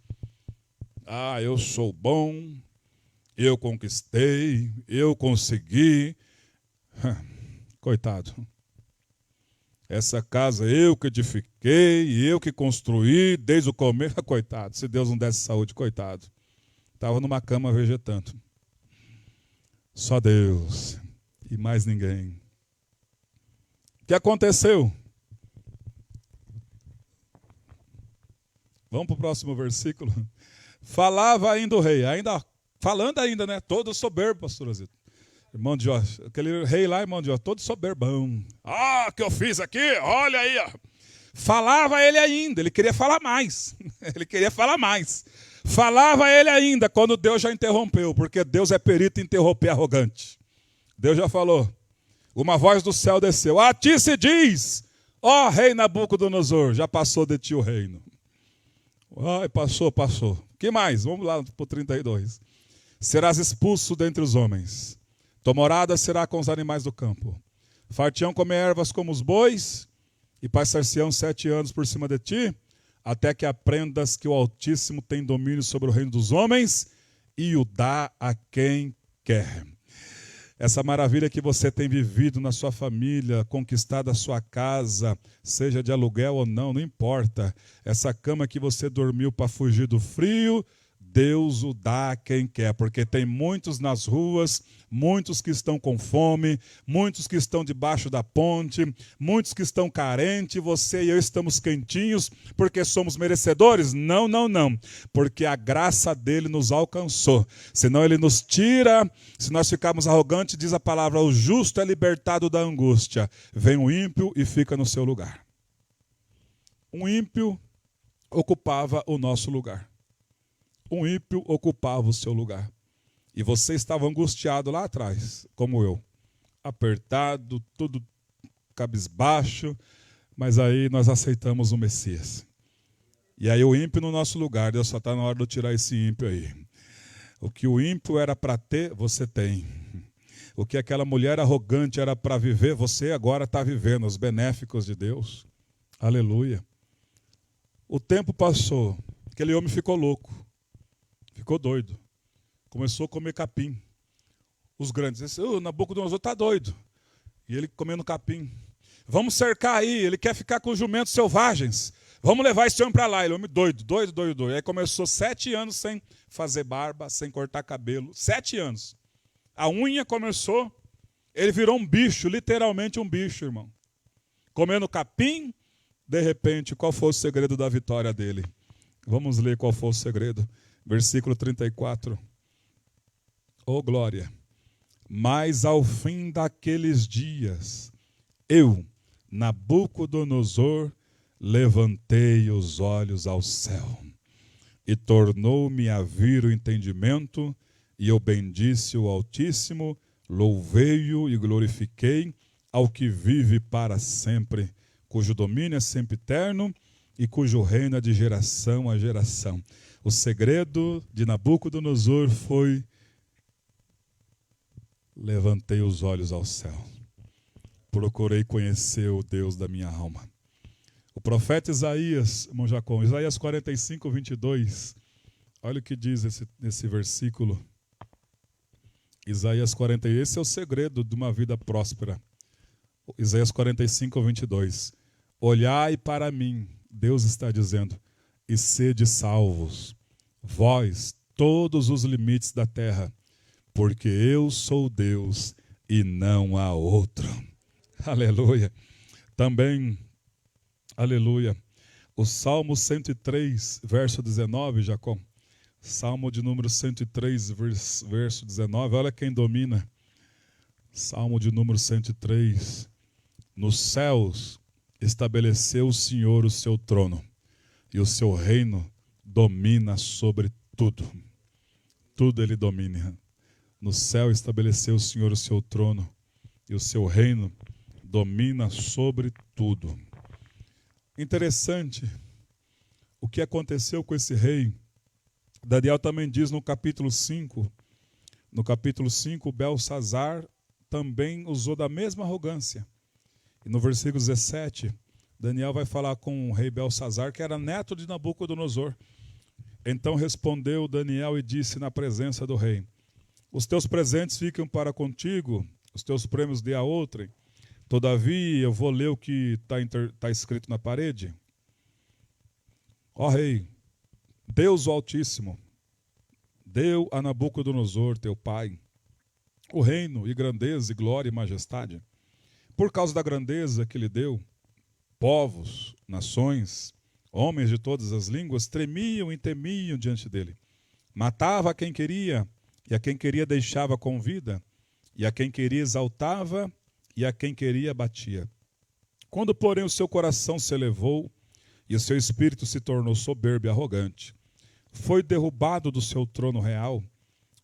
Ah, eu sou bom, eu conquistei, eu consegui. Coitado. Essa casa eu que edifiquei, eu que construí desde o começo. Coitado, se Deus não desse saúde, coitado. Estava numa cama vegetando. Só Deus e mais ninguém. O que aconteceu? Vamos para o próximo versículo. Falava ainda o rei, falando ainda, né? Todo soberbo, pastor Azito. Irmão de Jó, aquele rei lá, irmão de Jó, todo soberbão. Ah, que eu fiz aqui, olha aí, ó. Falava ele ainda, ele queria falar mais. Ele queria falar mais. Falava ele ainda, quando Deus já interrompeu, porque Deus é perito em interromper arrogante. Deus já falou. Uma voz do céu desceu. A ti se diz, ó rei Nabucodonosor, já passou de ti o reino. Ai, passou. Que mais? Vamos lá para o 32. Serás expulso dentre os homens. Tua morada será com os animais do campo. Fartião comer ervas como os bois, e passar-se-ão 7 anos por cima de ti, até que aprendas que o Altíssimo tem domínio sobre o reino dos homens e o dá a quem quer. Essa maravilha que você tem vivido na sua família, conquistado a sua casa, seja de aluguel ou não, não importa. Essa cama que você dormiu para fugir do frio, Deus o dá a quem quer, porque tem muitos nas ruas, muitos que estão com fome, muitos que estão debaixo da ponte, muitos que estão carentes, você e eu estamos quentinhos, porque somos merecedores? Não, porque a graça dele nos alcançou, senão ele nos tira, se nós ficarmos arrogantes, diz a palavra, o justo é libertado da angústia, vem o ímpio e fica no seu lugar. Um ímpio ocupava o nosso lugar. Um ímpio ocupava o seu lugar. E você estava angustiado lá atrás, como eu. Apertado, tudo cabisbaixo. Mas aí nós aceitamos o Messias. E aí o ímpio no nosso lugar. Deus só está na hora de eu tirar esse ímpio aí. O que o ímpio era para ter, você tem. O que aquela mulher arrogante era para viver, você agora está vivendo. Os benéficos de Deus. Aleluia. O tempo passou. Aquele homem ficou louco. Ficou doido. Começou a comer capim. Os grandes disseram, Nabucodonosor está doido. E ele comendo capim. Vamos cercar aí, ele quer ficar com os jumentos selvagens. Vamos levar esse homem para lá. Ele é homem doido. Aí começou 7 anos sem fazer barba, sem cortar cabelo. 7 anos. A unha começou, ele virou um bicho, literalmente um bicho, irmão. Comendo capim, de repente, qual foi o segredo da vitória dele? Vamos ler qual foi o segredo. Versículo 34. Oh, glória! Mas ao fim daqueles dias, eu, Nabucodonosor, levantei os olhos ao céu, e tornou-me a vir o entendimento, e eu bendisse o Altíssimo, louvei-o e glorifiquei ao que vive para sempre, cujo domínio é sempre eterno, e cujo reino é de geração a geração. O segredo de Nabucodonosor foi: levantei os olhos ao céu, procurei conhecer o Deus da minha alma. O profeta Isaías, irmão Jacó, Isaías 45, 22, Olha o que diz esse versículo. Isaías 40, esse é o segredo de uma vida próspera. Isaías 45, 22. Olhai para mim, Deus está dizendo, e sede salvos, vós, todos os limites da terra, porque eu sou Deus e não há outro. Aleluia. Também, aleluia, o Salmo 103, verso 19, Jacó. Salmo de número 103, verso 19, olha quem domina. Salmo de número 103. Nos céus estabeleceu o Senhor o seu trono, e o seu reino domina sobre tudo. Tudo ele domina. No céu estabeleceu o Senhor o seu trono, e o seu reino domina sobre tudo. Interessante o que aconteceu com esse rei. Daniel também diz no capítulo 5, Belsazar também usou da mesma arrogância. E no versículo 17, Daniel vai falar com o rei Belsazar, que era neto de Nabucodonosor. Então respondeu Daniel e disse na presença do rei: os teus presentes ficam para contigo, os teus prêmios dê a outrem. Todavia eu vou ler o que está escrito na parede. Ó rei, Deus o Altíssimo deu a Nabucodonosor, teu pai, o reino e grandeza e glória e majestade. Por causa da grandeza que lhe deu, povos, nações, homens de todas as línguas tremiam e temiam diante dele. Matava a quem queria, e a quem queria deixava com vida, e a quem queria exaltava, e a quem queria batia. Quando, porém, o seu coração se elevou, e o seu espírito se tornou soberbo e arrogante, foi derrubado do seu trono real,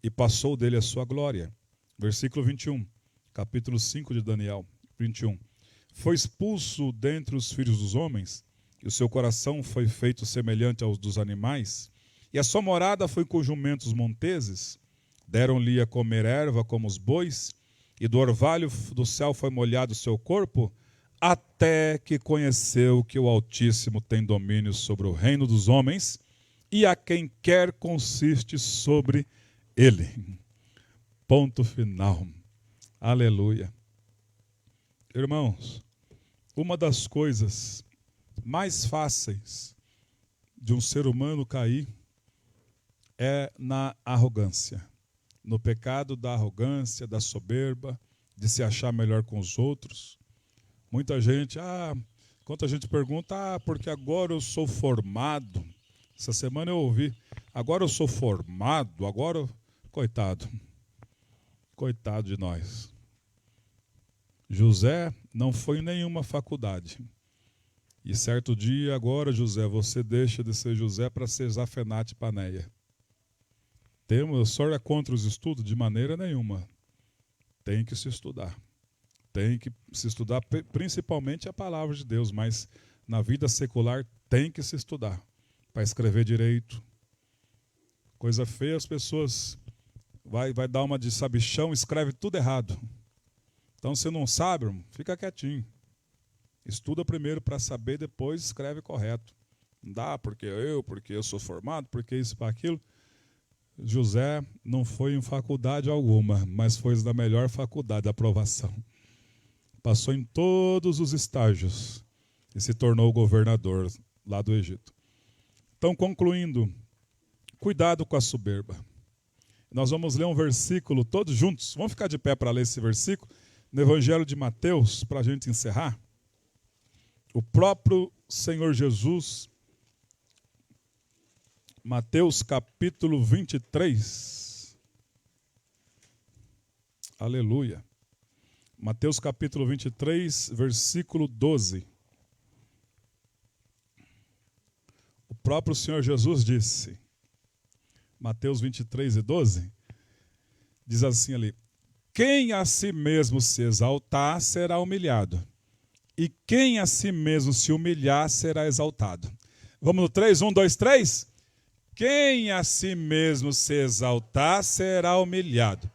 e passou dele a sua glória. Versículo 21, capítulo 5 de Daniel, 21. Foi expulso dentre os filhos dos homens, e o seu coração foi feito semelhante aos dos animais, e a sua morada foi com jumentos monteses. Deram-lhe a comer erva como os bois, e do orvalho do céu foi molhado o seu corpo, até que conheceu que o Altíssimo tem domínio sobre o reino dos homens, e a quem quer consiste sobre ele. Ponto final. Aleluia. Irmãos, uma das coisas mais fáceis de um ser humano cair é na arrogância. No pecado da arrogância, da soberba, de se achar melhor com os outros. Muita gente, quando a gente pergunta, porque agora eu sou formado. Essa semana eu ouvi, agora eu sou formado, agora, coitado de nós. José não foi em nenhuma faculdade. E certo dia, agora, José, você deixa de ser José para ser Zafenate Paneia. O senhor é contra os estudos? De maneira nenhuma. Tem que se estudar. Tem que se estudar principalmente a palavra de Deus, mas na vida secular tem que se estudar para escrever direito. Coisa feia, as pessoas vai dar uma de sabichão, escreve tudo errado. Então, se não sabe, irmão, fica quietinho. Estuda primeiro para saber, depois escreve correto. Não dá porque eu sou formado, porque isso para aquilo. José não foi em faculdade alguma, mas foi da melhor faculdade, a aprovação. Passou em todos os estágios e se tornou governador lá do Egito. Então, concluindo, cuidado com a soberba. Nós vamos ler um versículo todos juntos. Vamos ficar de pé para ler esse versículo no Evangelho de Mateus, para a gente encerrar. O próprio Senhor Jesus, Mateus capítulo 23. Aleluia. Mateus capítulo 23, versículo 12. O próprio Senhor Jesus disse, Mateus 23 e 12, diz assim ali: quem a si mesmo se exaltar será humilhado, e quem a si mesmo se humilhar será exaltado. Vamos no 3, 1, 2, 3? Quem a si mesmo se exaltar será humilhado,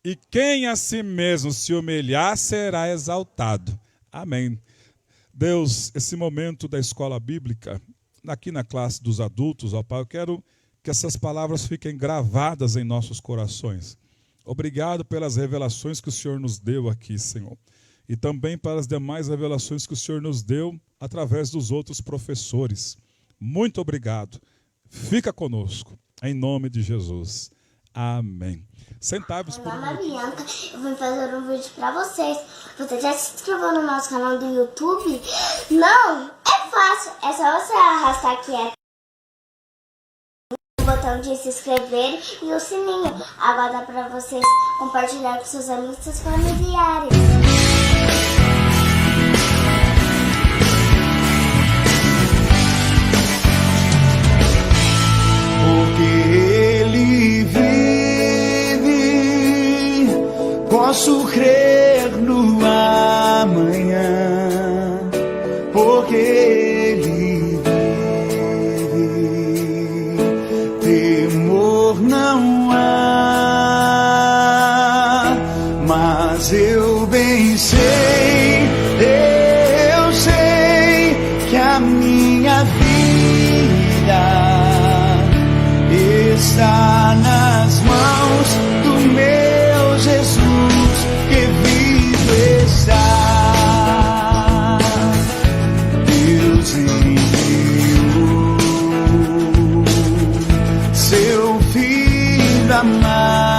e quem a si mesmo se humilhar será exaltado. Amém. Deus, esse momento da escola bíblica, aqui na classe dos adultos, ó Pai, eu quero que essas palavras fiquem gravadas em nossos corações. Obrigado pelas revelações que o Senhor nos deu aqui, Senhor. E também pelas demais revelações que o Senhor nos deu através dos outros professores. Muito obrigado. Fica conosco, em nome de Jesus. Amém. Sentai-vos por Meu nome é Bianca, eu vim fazer um vídeo pra vocês. Você já se inscreveu no nosso canal do YouTube? Não? É fácil, é só você arrastar aqui o botão de se inscrever e o sininho. Agora dá pra vocês compartilhar com seus amigos e seus familiares. Posso crer no amanhã, porque Ele vive. Temor não há, mas eu bem sei, eu sei que a minha vida está nas mãos do meu Jesus. Deus enviou seu Filho amado.